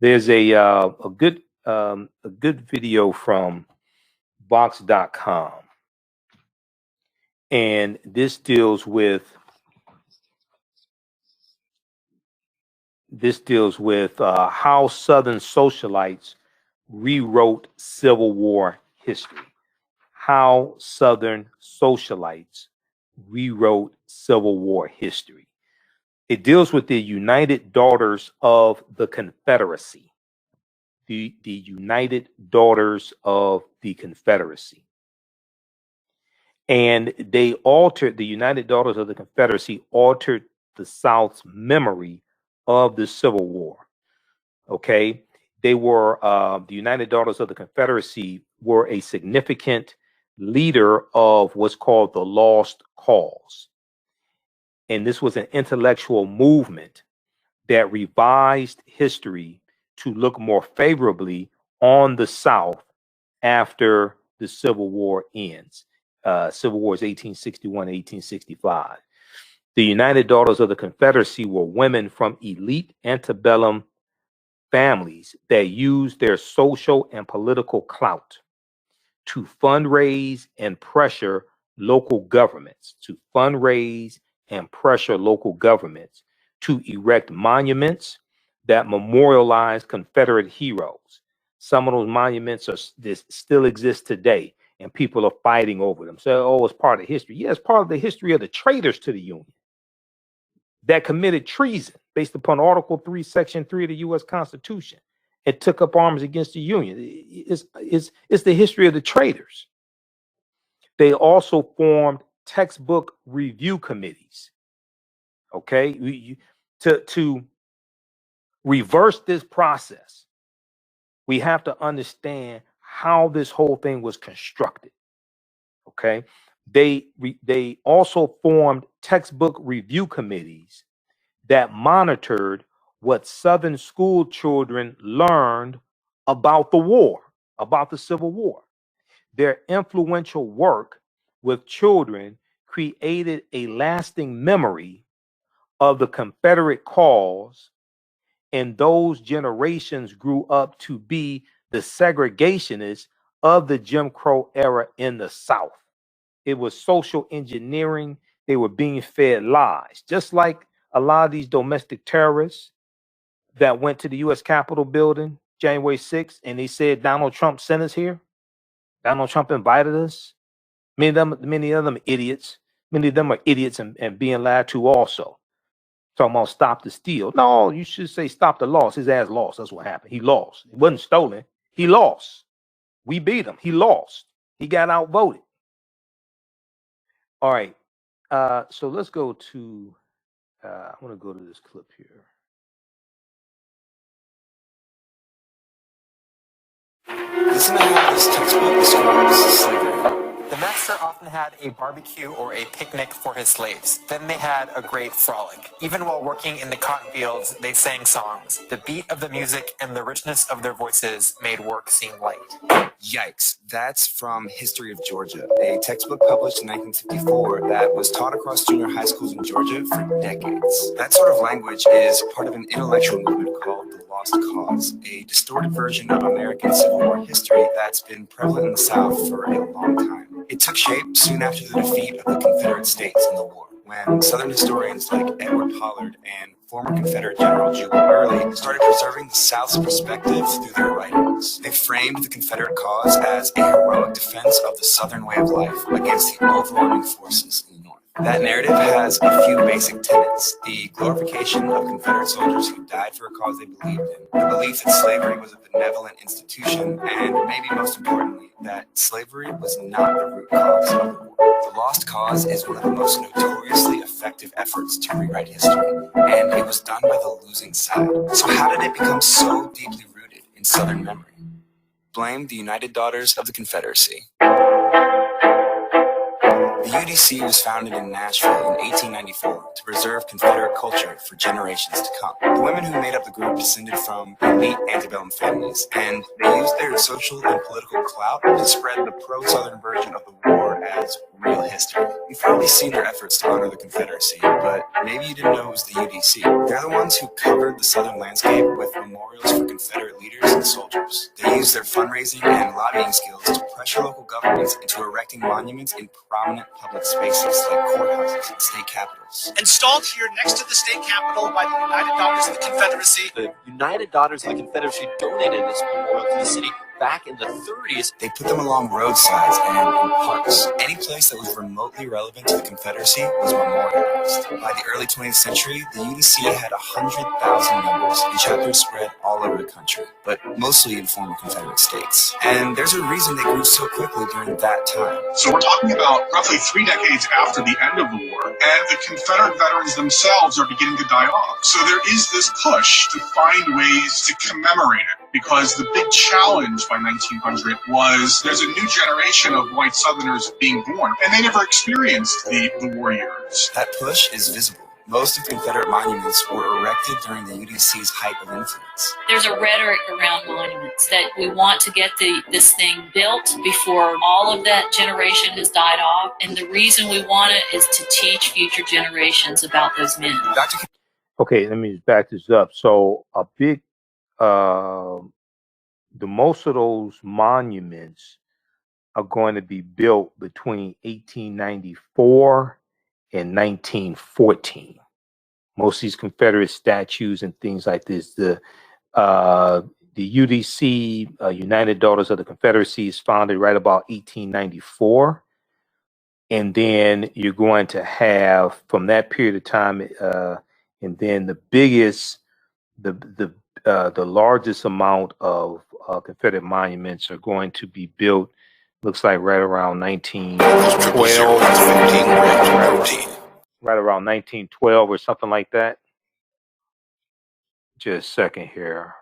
there's a good video from Box.com, and this deals with This deals with how Southern socialites rewrote Civil War history. How Southern socialites rewrote Civil War history. It deals with the United Daughters of the Confederacy. The United Daughters of the Confederacy. And they altered, the United Daughters of the Confederacy altered the South's memory of the Civil War. Okay. They were, the United Daughters of the Confederacy were a significant leader of what's called the Lost Cause. And this was an intellectual movement that revised history to look more favorably on the South after the Civil War ends. Civil War is 1861, 1865. The United Daughters of the Confederacy were women from elite antebellum families that used their social and political clout to fundraise and pressure local governments, to erect monuments that memorialize Confederate heroes. Some of those monuments still exist today, and people are fighting over them. So, oh, it's part of history. Yeah, it's part of the history of the traitors to the Union that committed treason based upon Article 3, Section 3 of the U.S. Constitution and took up arms against the Union. It's the history of the traitors. They also formed textbook review committees. Okay, to reverse this process, we have to understand how this whole thing was constructed. Okay, they also formed textbook review committees that monitored what Southern school children learned about the war, about the Civil War. Their influential work with children created a lasting memory of the Confederate cause, and those generations grew up to be the segregationists of the Jim Crow era in the South. It was social engineering. They were being fed lies, just like a lot of these domestic terrorists that went to the U.S. Capitol building January 6th, and they said Donald Trump sent us here. Donald Trump invited us. Many of them idiots. Many of them are idiots and being lied to also. Talking about stop the steal. No, you should say stop the loss. His ass lost. That's what happened. He lost. It wasn't stolen. He lost. We beat him. He lost. He got outvoted. All right. So let's go to, I want to go to this clip here. Listen to how this textbook describes slavery. The master often had a barbecue or a picnic for his slaves. Then they had a great frolic. Even while working in the cotton fields, they sang songs. The beat of the music and the richness of their voices made work seem light. Yikes. That's from History of Georgia, a textbook published in 1954 that was taught across junior high schools in Georgia for decades. That sort of language is part of an intellectual movement called the Lost Cause, a distorted version of American Civil War history that's been prevalent in the South for a long time. It took shape soon after the defeat of the Confederate States in the war, when Southern historians like Edward Pollard and former Confederate General Jubal Early started preserving the South's perspective through their writings. They framed the Confederate cause as a heroic defense of the Southern way of life against the overwhelming forces in the North. That narrative has a few basic tenets: the glorification of Confederate soldiers who died for a cause they believed in, the belief that slavery was a benevolent institution, and maybe most importantly, that slavery was not the root cause of the war. The Lost Cause is one of the most notoriously effective efforts to rewrite history, and it was done by the losing side. So how did it become so deeply rooted in Southern memory? Blame the United Daughters of the Confederacy. The UDC was founded in Nashville in 1894 to preserve Confederate culture for generations to come. The women who made up the group descended from elite antebellum families, and they used their social and political clout to spread the pro-Southern version of the war as real history. You've probably seen their efforts to honor the Confederacy, but maybe you didn't know it was the UDC. They're the ones who covered the Southern landscape with memorials for Confederate leaders and soldiers. They used their fundraising and lobbying skills to pressure local governments into erecting monuments in prominent public spaces like courthouses and state capitals. And installed here next to the state capitol by the United Daughters of the Confederacy. The United Daughters of the Confederacy donated this memorial to the city back in the 30s. They put them along roadsides and in parks. Any place that was remotely relevant to the Confederacy was memorialized. By the early 20th century, the UDC had 100,000 members, and chapters spread all over the country, but mostly in former Confederate states. And there's a reason they grew so quickly during that time. So we're talking about roughly 3 decades after the end of the war, and the Confederate veterans themselves are beginning to die off. So there is this push to find ways to commemorate it, because the big challenge by 1900 was there's a new generation of white Southerners being born, and they never experienced the war years. That push is visible. Most of the Confederate monuments were erected during the UDC's height of influence. There's a rhetoric around monuments that we want to get this thing built before all of that generation has died off, and the reason we want it is to teach future generations about those men. Okay, let me just back this up. So a big most of those monuments are going to be built between 1894 and 1914. Most of these Confederate statues and things like this. The UDC, United Daughters of the Confederacy, is founded right about 1894. And then you're going to have, from that period of time, and then the biggest, the largest amount of Confederate monuments are going to be built, looks like right around 1912. Right around 1912 or something like that. Just a second here.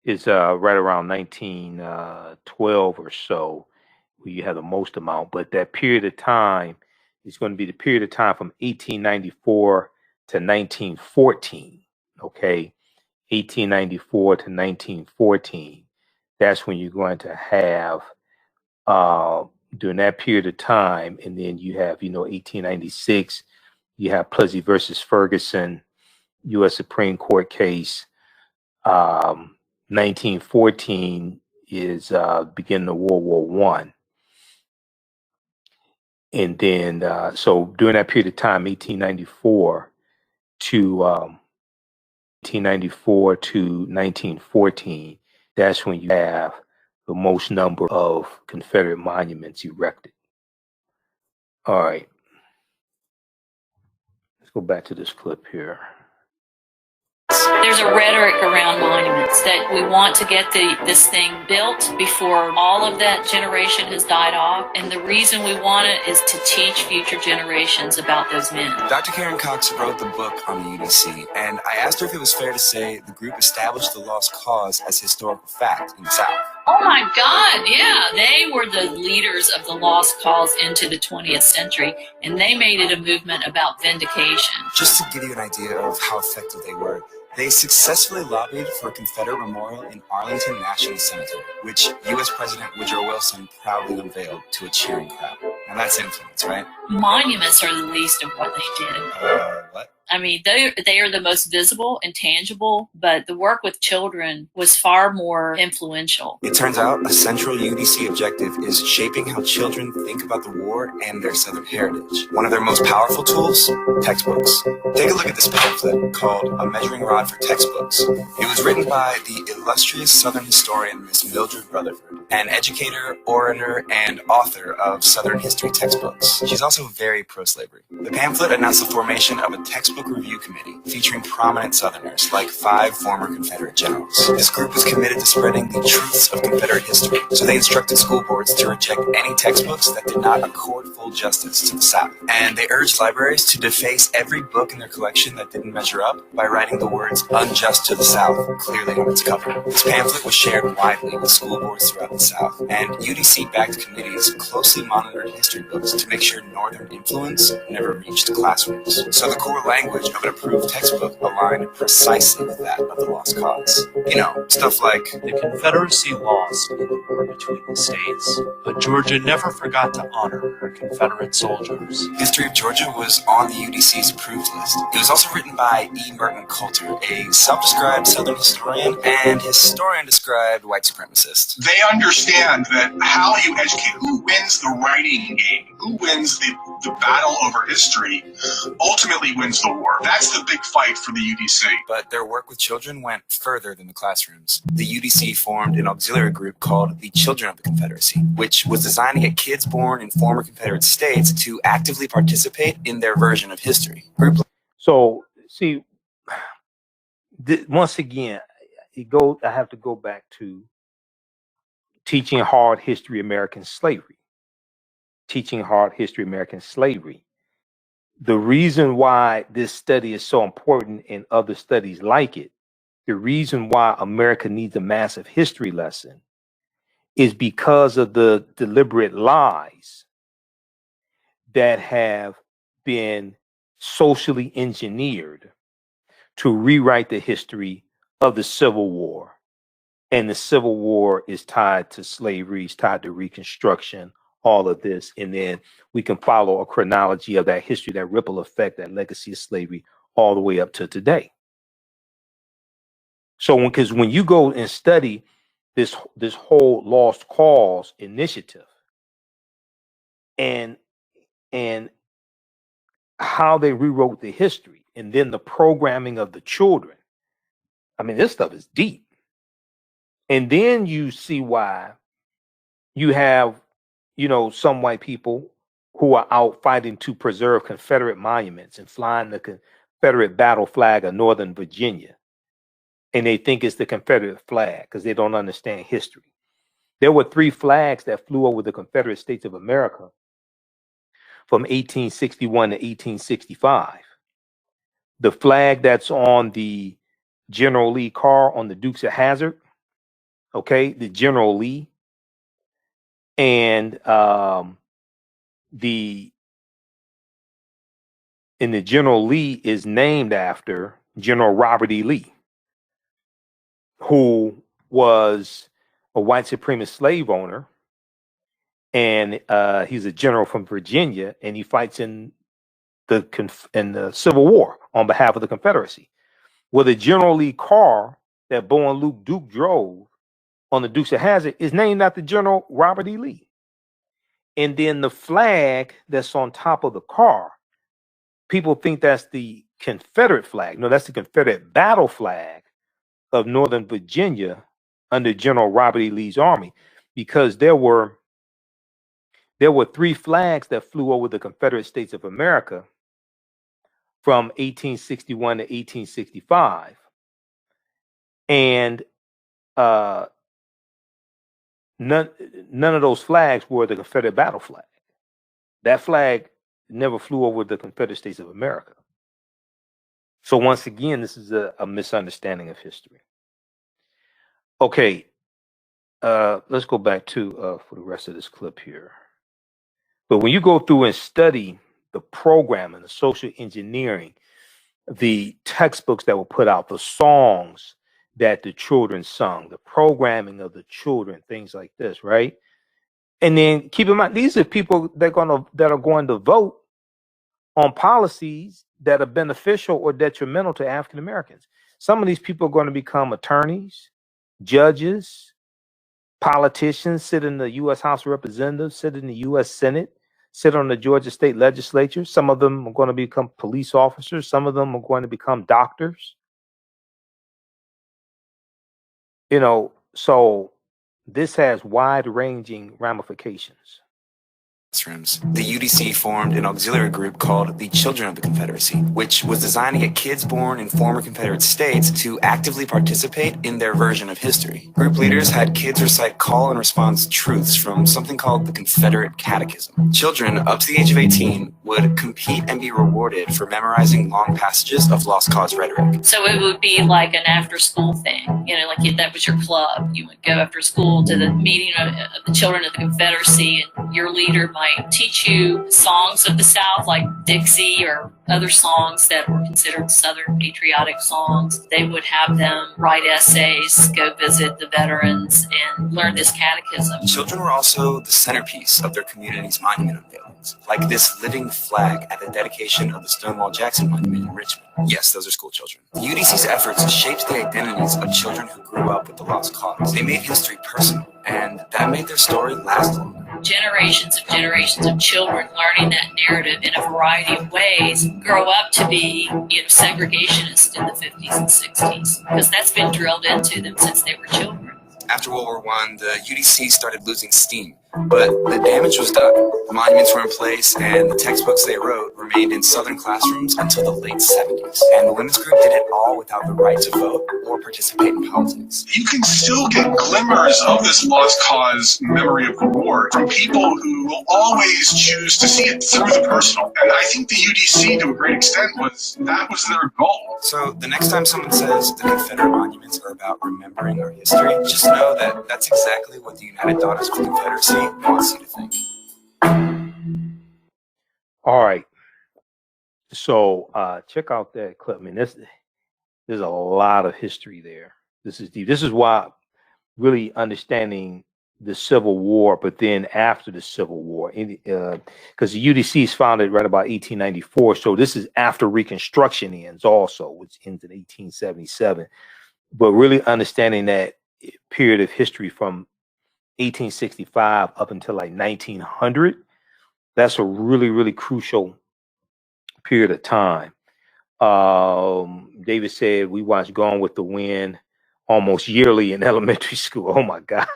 It's right around 1912 or so where you have the most amount. But that period of time is going to be the period of time from 1894 to 1914. Okay, 1894 to 1914. That's when you're going to have during that period of time, and then you have 1896. You have Plessy versus Ferguson, U.S. Supreme Court case. 1914 is beginning of World War I. And then, so during that period of time, 1894 to 1914, that's when you have the most number of Confederate monuments erected. All right. Let's go back to this clip here. There's a rhetoric around monuments that we want to get this thing built before all of that generation has died off, and the reason we want it is to teach future generations about those men. Dr. Karen Cox wrote the book on the UDC, and I asked her if it was fair to say the group established the lost cause as historical fact in the South. Oh my God, yeah. They were the leaders of the lost cause into the 20th century, and they made it a movement about vindication. Just to give you an idea of how effective they were, they successfully lobbied for a Confederate memorial in Arlington National Cemetery, which U.S. President Woodrow Wilson proudly unveiled to a cheering crowd. Now that's influence, right? Monuments are the least of what they did. What? I mean, they are the most visible and tangible, but the work with children was far more influential. It turns out a central UDC objective is shaping how children think about the war and their Southern heritage. One of their most powerful tools, textbooks. Take a look at this pamphlet called A Measuring Rod for Textbooks. It was written by the illustrious Southern historian Miss Mildred Rutherford, an educator, orator, and author of Southern history textbooks. She's also very pro-slavery. The pamphlet announced the formation of a textbook review committee featuring prominent Southerners like 5 former Confederate generals. This group was committed to spreading the truths of Confederate history, so they instructed school boards to reject any textbooks that did not accord full justice to the South. And they urged libraries to deface every book in their collection that didn't measure up by writing the words "unjust to the South" clearly on its cover. This pamphlet was shared widely with school boards throughout the South, and UDC-backed committees closely monitored history books to make sure Northern influence never reached classrooms. So the core language language of an approved textbook aligned precisely with that of the lost cause. You know, stuff like, the Confederacy lost in the war between the states, but Georgia never forgot to honor her Confederate soldiers. History of Georgia was on the UDC's approved list. It was also written by E. Merton Coulter, a self-described Southern historian and historian-described white supremacist. They understand that how you educate, who wins the writing game, who wins the battle over history, ultimately wins the war. That's the big fight for the UDC. But their work with children went further than the classrooms. The UDC formed an auxiliary group called the Children of the Confederacy, which was designed to get kids born in former Confederate states to actively participate in their version of history. So, see, once again, I have to go back to teaching hard history American slavery. Teaching hard history American slavery. The reason why this study is so important and other studies like it, the reason why America needs a massive history lesson is because of the deliberate lies that have been socially engineered to rewrite the history of the Civil War. And the Civil War is tied to slavery, it's tied to Reconstruction, all of this. And then we can follow a chronology of that history, that ripple effect, that legacy of slavery all the way up to today. So because when you go and study this whole lost cause initiative and how they rewrote the history and then the programming of the children, I mean, this stuff is deep. And then you see why you have, you know, some white people who are out fighting to preserve Confederate monuments and flying the Confederate battle flag of Northern Virginia. And they think it's the Confederate flag because they don't understand history. There were 3 flags that flew over the Confederate States of America from 1861 to 1865. The flag that's on the General Lee car on the Dukes of Hazzard, okay, the General Lee, and the General Lee is named after General Robert E. Lee, who was a white supremacist slave owner, and he's a general from Virginia, and he fights in the Civil War on behalf of the Confederacy. Well, the General Lee car that Bo and Luke Duke drove on the Dukes of Hazzard is named after General Robert E. Lee. And then the flag that's on top of the car, people think that's the Confederate flag. No, that's the Confederate battle flag of Northern Virginia under General Robert E. Lee's army, because there were 3 flags that flew over the Confederate States of America from 1861 to 1865. And none of those flags were the Confederate battle flag. That flag never flew over the Confederate States of America. So once again, this is a misunderstanding of history. Okay, let's go back to for the rest of this clip here. But when you go through and study the program and the social engineering, the textbooks that were put out, the songs that the children sung, the programming of the children, things like this, right? And then keep in mind, these are people that are going to vote on policies that are beneficial or detrimental to African Americans. Some of these people are going to become attorneys, judges, politicians, sit in the U.S. House of Representatives, sit in the U.S. Senate, sit on the Georgia State Legislature. Some of them are going to become police officers. Some of them are going to become doctors. You know, so this has wide-ranging ramifications. The UDC formed an auxiliary group called the Children of the Confederacy, which was designed to get kids born in former Confederate states to actively participate in their version of history. Group leaders had kids recite call and response truths from something called the Confederate Catechism. Children up to the age of 18 would compete and be rewarded for memorizing long passages of lost cause rhetoric. So it would be like an after-school thing, you know, like that was your club. You would go after school to the meeting of the Children of the Confederacy, and your leader might might teach you songs of the South, like Dixie or other songs that were considered Southern patriotic songs. They would have them write essays, go visit the veterans, and learn this catechism. Children were also the centerpiece of their community's monument unveilings, like this living flag at the dedication of the Stonewall Jackson Monument in Richmond. Yes, those are school children. The UDC's efforts shaped the identities of children who grew up with the lost cause. They made history personal, and that made their story last longer. Generations of children learning that narrative in a variety of ways grow up to be, segregationists in the 50s and 60s, because that's been drilled into them since they were children. After World War I, the UDC started losing steam, but the damage was done. The monuments were in place, and the textbooks they wrote remained in Southern classrooms until the late 70s. And the women's group did it all without the right to vote or participate in politics. You can still get glimmers of this lost cause memory of the war from people who will always choose to see it through the personal. And I think the UDC, to a great extent, was their goal. So the next time someone says the Confederate monuments are about remembering our history, just know that that's exactly what the United Daughters of the Confederacy wants you to think. All right. So check out that clip. I mean, there's a lot of history there. This is deep. This is why really understanding the Civil War, but then after the Civil War, because the UDC is founded right about 1894. So this is after Reconstruction ends also, which ends in 1877. But really understanding that period of history from 1865 up until like 1900, that's a really, really crucial period of time. David said we watched Gone with the Wind almost yearly in elementary school. Oh my God.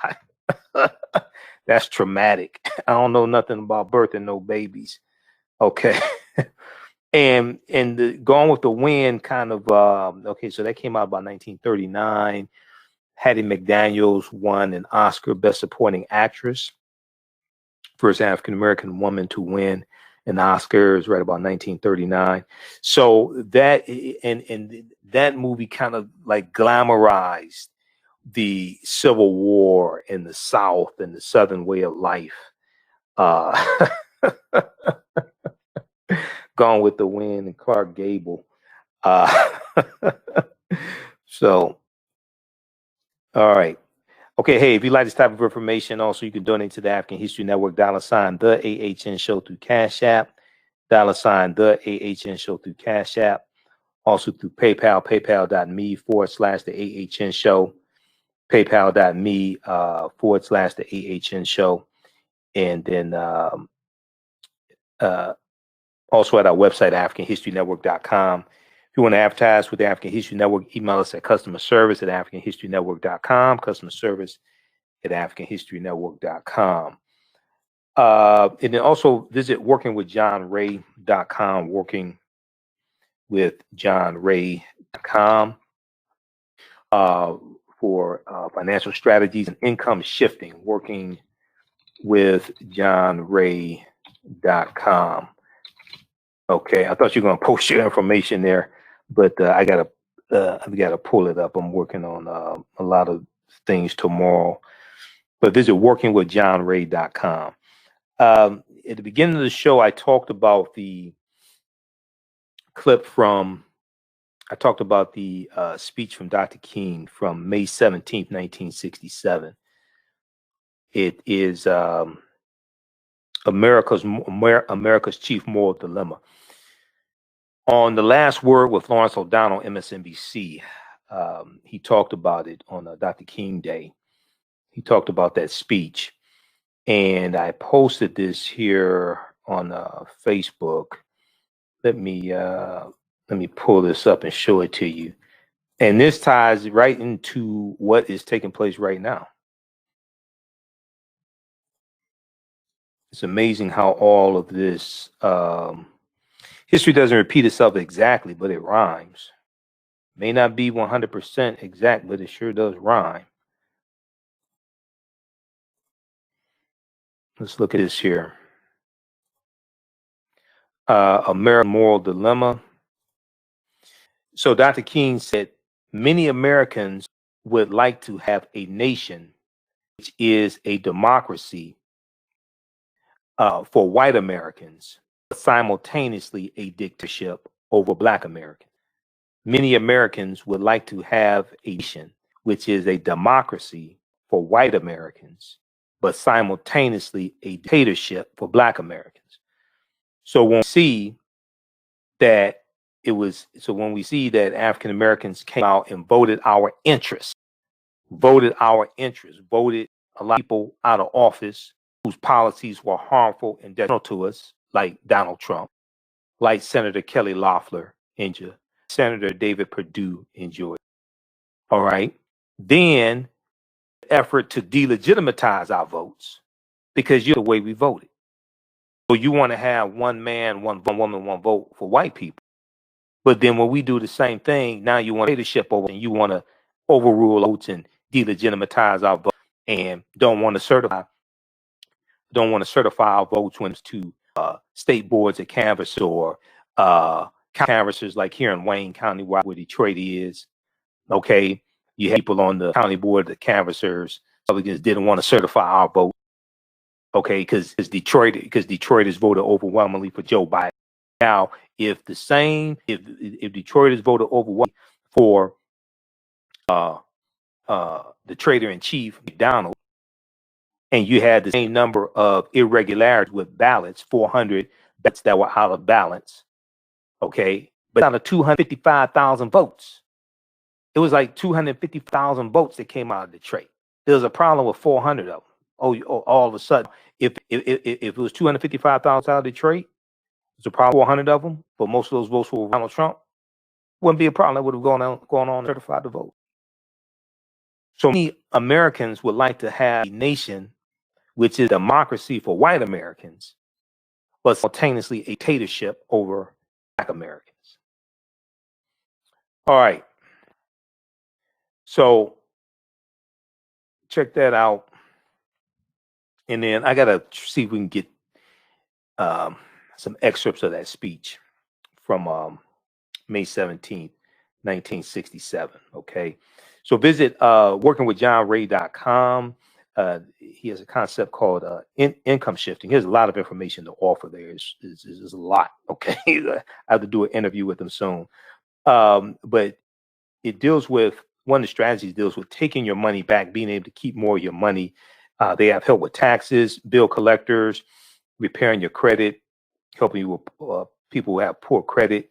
That's traumatic. I don't know nothing about birthing no babies. Okay. and the Gone with the Wind kind of, okay, so that came out about 1939. Hattie McDaniels won an Oscar Best Supporting Actress, first African-American woman to win an Oscar, is right about 1939. So that, and that movie kind of like glamorized the Civil War in the South and the Southern way of life. Gone with the Wind and Clark Gable. So, all right. Okay, hey, if you like this type of information, also you can donate to the African History Network, $ the AHN Show through Cash App, $ the AHN Show through Cash App, also through PayPal, paypal.me/the AHN Show, paypal.me /the AHN Show, and then also at our website, AfricanHistoryNetwork.com. If you want to advertise with the African History Network, email us at customerservice@AfricanHistoryNetwork.com, customerservice@AfricanHistoryNetwork.com. And then also visit workingwithjohnray.com, workingwithjohnray.com for financial strategies and income shifting, workingwithjohnray.com. Okay, I thought you were going to post your information there, but I gotta pull it up. I'm working on a lot of things tomorrow. But visit workingwithjohnray.com. At the beginning of the show, I talked about the clip from, I talked about the speech from Dr. King from May 17th, 1967. It is America's chief moral dilemma. On The Last Word with Lawrence O'Donnell, MSNBC, he talked about it on Dr. King Day. He talked about that speech, and I posted this here on Facebook. Let me pull this up and show it to you. And this ties right into what is taking place right now. It's amazing how all of this history doesn't repeat itself exactly, but it rhymes. May not be 100% exact, but it sure does rhyme. Let's look at this here. American moral dilemma. So Dr. King said, many Americans would like to have a nation which is a democracy for white Americans, but simultaneously a dictatorship over black Americans. Many Americans would like to have a nation which is a democracy for white Americans, but simultaneously a dictatorship for black Americans. So when we see that African Americans came out and voted our interests, voted a lot of people out of office whose policies were harmful and detrimental to us, like Donald Trump, like Senator Kelly Loeffler in Georgia, Senator David Perdue in Georgia. All right. Then effort to delegitimize our votes because you're the way we voted. So you want to have one man, one woman, one vote for white people. But then when we do the same thing, now you want leadership over and you want to overrule votes and delegitimize our votes and don't want to certify our votes when it's to state boards of canvass or canvassers like here in Wayne County where Detroit is. Okay. You have people on the county board, the canvassers, Republicans didn't want to certify our vote. Okay, because Detroit is voted overwhelmingly for Joe Biden. Now, if Detroit is voted overwhelmingly for the traitor in chief, McDonald, and you had the same number of irregularities with ballots, 400 ballots that were out of balance. Okay, but out of 255,000 votes. It was like 250,000 votes that came out of Detroit. There was a problem with 400 of them. All of a sudden, if it was 255,000 out of Detroit, there's a problem with 400 of them, but most of those votes were Donald Trump, wouldn't be a problem. That would have gone on and certified the vote. So many Americans would like to have a nation which is democracy for white Americans, but simultaneously a dictatorship over black Americans. All right. So check that out. And then I got to see if we can get some excerpts of that speech from May 17th, 1967. Okay. So visit workingwithjohnray.com. He has a concept called income shifting. He has a lot of information to offer there. There's a lot. Okay. I have to do an interview with him soon. But it deals with, one of the strategies deals with taking your money back, being able to keep more of your money. They have help with taxes, bill collectors, repairing your credit, helping you with people who have poor credit.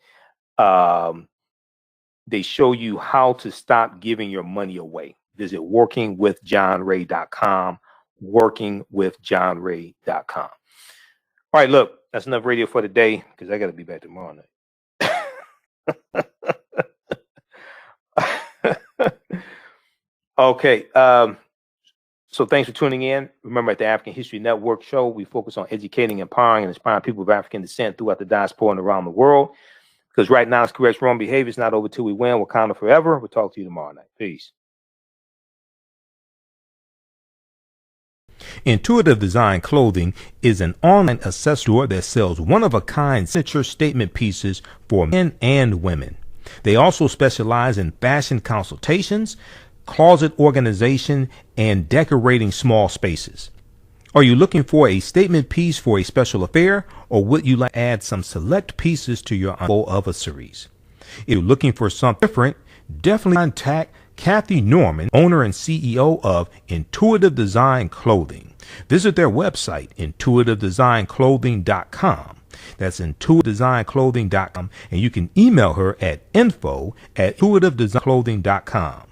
They show you how to stop giving your money away. Visit workingwithjohnray.com, workingwithjohnray.com. All right, look, that's enough radio for today because I got to be back tomorrow night. Okay. So thanks for tuning in. Remember, at the African History Network show, we focus on educating, empowering, and inspiring people of African descent throughout the diaspora and around the world. Because right now, it's correct wrong behavior. It's not over till we win. Wakanda forever. We'll talk to you tomorrow night. Peace. Intuitive Design Clothing is an online accessory store that sells one-of-a-kind signature statement pieces for men and women. They also specialize in fashion consultations, closet organization, and decorating small spaces. Are you looking for a statement piece for a special affair, or would you like to add some select pieces to your ensemble of a series? If you're looking for something different, definitely contact Kathy Norman, owner and CEO of Intuitive Design Clothing. Visit their website, intuitivedesignClothing.com. That's intuitivedesignClothing.com, and you can email her at info@intuitivedesignClothing.com.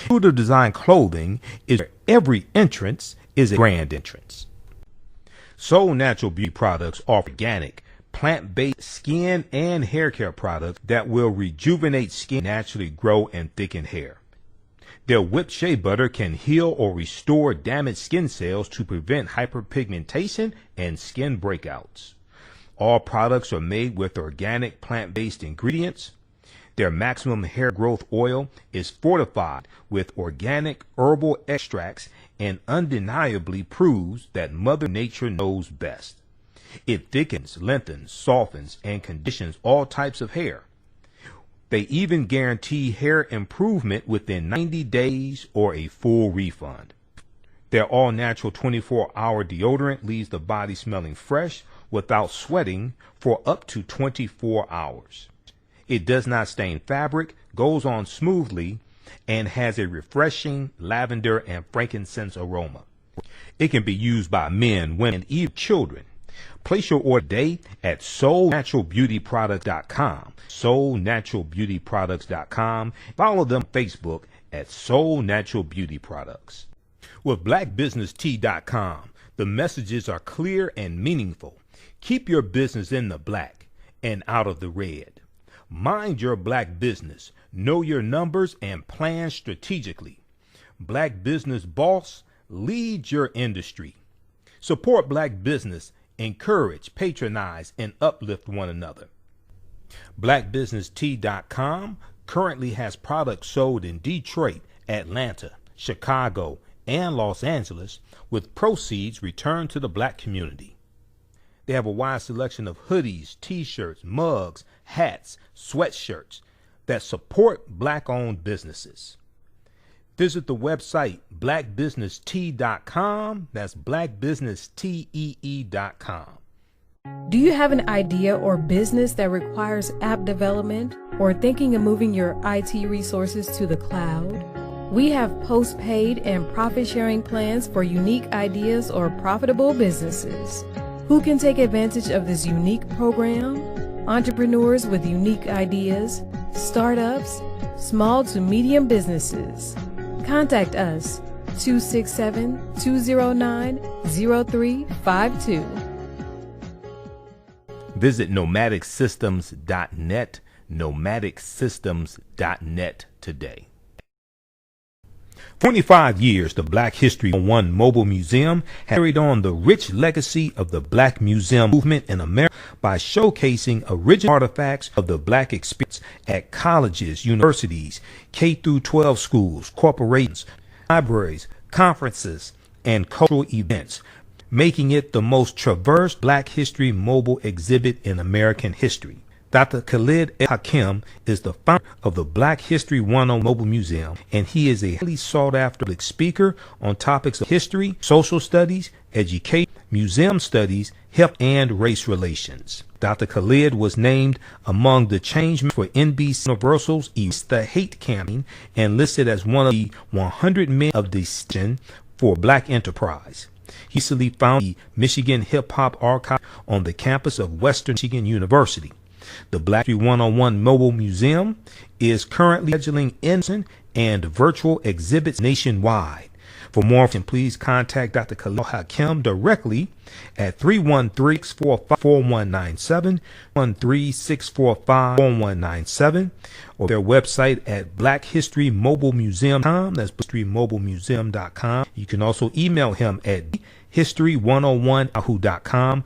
Intuitive Design Clothing is where every entrance is a grand entrance. Soul Natural Beauty Products offer organic, plant-based skin and hair care products that will rejuvenate skin, naturally grow and thicken hair. Their whipped shea butter can heal or restore damaged skin cells to prevent hyperpigmentation and skin breakouts. All products are made with organic plant-based ingredients. Their maximum hair growth oil is fortified with organic herbal extracts and undeniably proves that Mother Nature knows best. It thickens, lengthens, softens, and conditions all types of hair. They even guarantee hair improvement within 90 days or a full refund. Their all-natural 24-hour deodorant leaves the body smelling fresh without sweating for up to 24 hours. It does not stain fabric, goes on smoothly, and has a refreshing lavender and frankincense aroma. It can be used by men, women, and even children. Place your order today at soulnaturalbeautyproducts.com. soulnaturalbeautyproducts.com. Follow them on Facebook at Soul Natural Beauty Products. With blackbusinesstea.com, the messages are clear and meaningful. Keep your business in the black and out of the red. Mind your black business. Know your numbers and plan strategically. Black Business Boss, lead your industry. Support black business. Encourage, patronize, and uplift one another. blackbusinesstea.com currently has products sold in Detroit, Atlanta, Chicago, and Los Angeles, with proceeds returned to the black community. They have a wide selection of hoodies, t-shirts, mugs, hats, sweatshirts that support black-owned businesses. Visit the website blackbusinesstee.com. That's blackbusinesstee.com. Do you have an idea or business that requires app development or thinking of moving your IT resources to the cloud? We have post-paid and profit-sharing plans for unique ideas or profitable businesses. Who can take advantage of this unique program? Entrepreneurs with unique ideas, startups, small to medium businesses. Contact us 267-209-0352. Visit nomadicsystems.net, nomadicsystems.net today. 25 years, the Black History 1 Mobile Museum has carried on the rich legacy of the Black Museum movement in America by showcasing original artifacts of the Black experience at colleges, universities, K-12 schools, corporations, libraries, conferences, and cultural events, making it the most traversed Black History mobile exhibit in American history. Dr. Khalid Hakim is the founder of the Black History 101 Mobile Museum, and he is a highly sought-after speaker on topics of history, social studies, education, museum studies, health, and race relations. Dr. Khalid was named among the changemen for NBC Universal's Erase the Hate campaign and listed as one of the 100 men of distinction for Black enterprise. He recently founded the Michigan Hip Hop Archive on the campus of Western Michigan University. The Black History 101 Mobile Museum is currently scheduling in-person and virtual exhibits nationwide. For more information, please contact Dr. Khalil Hakim directly at 313-645-4197, 13645-4197, or their website at blackhistorymobilemuseum.com. That's blackhistorymobilemuseum.com. You can also email him at history101yahoo.com.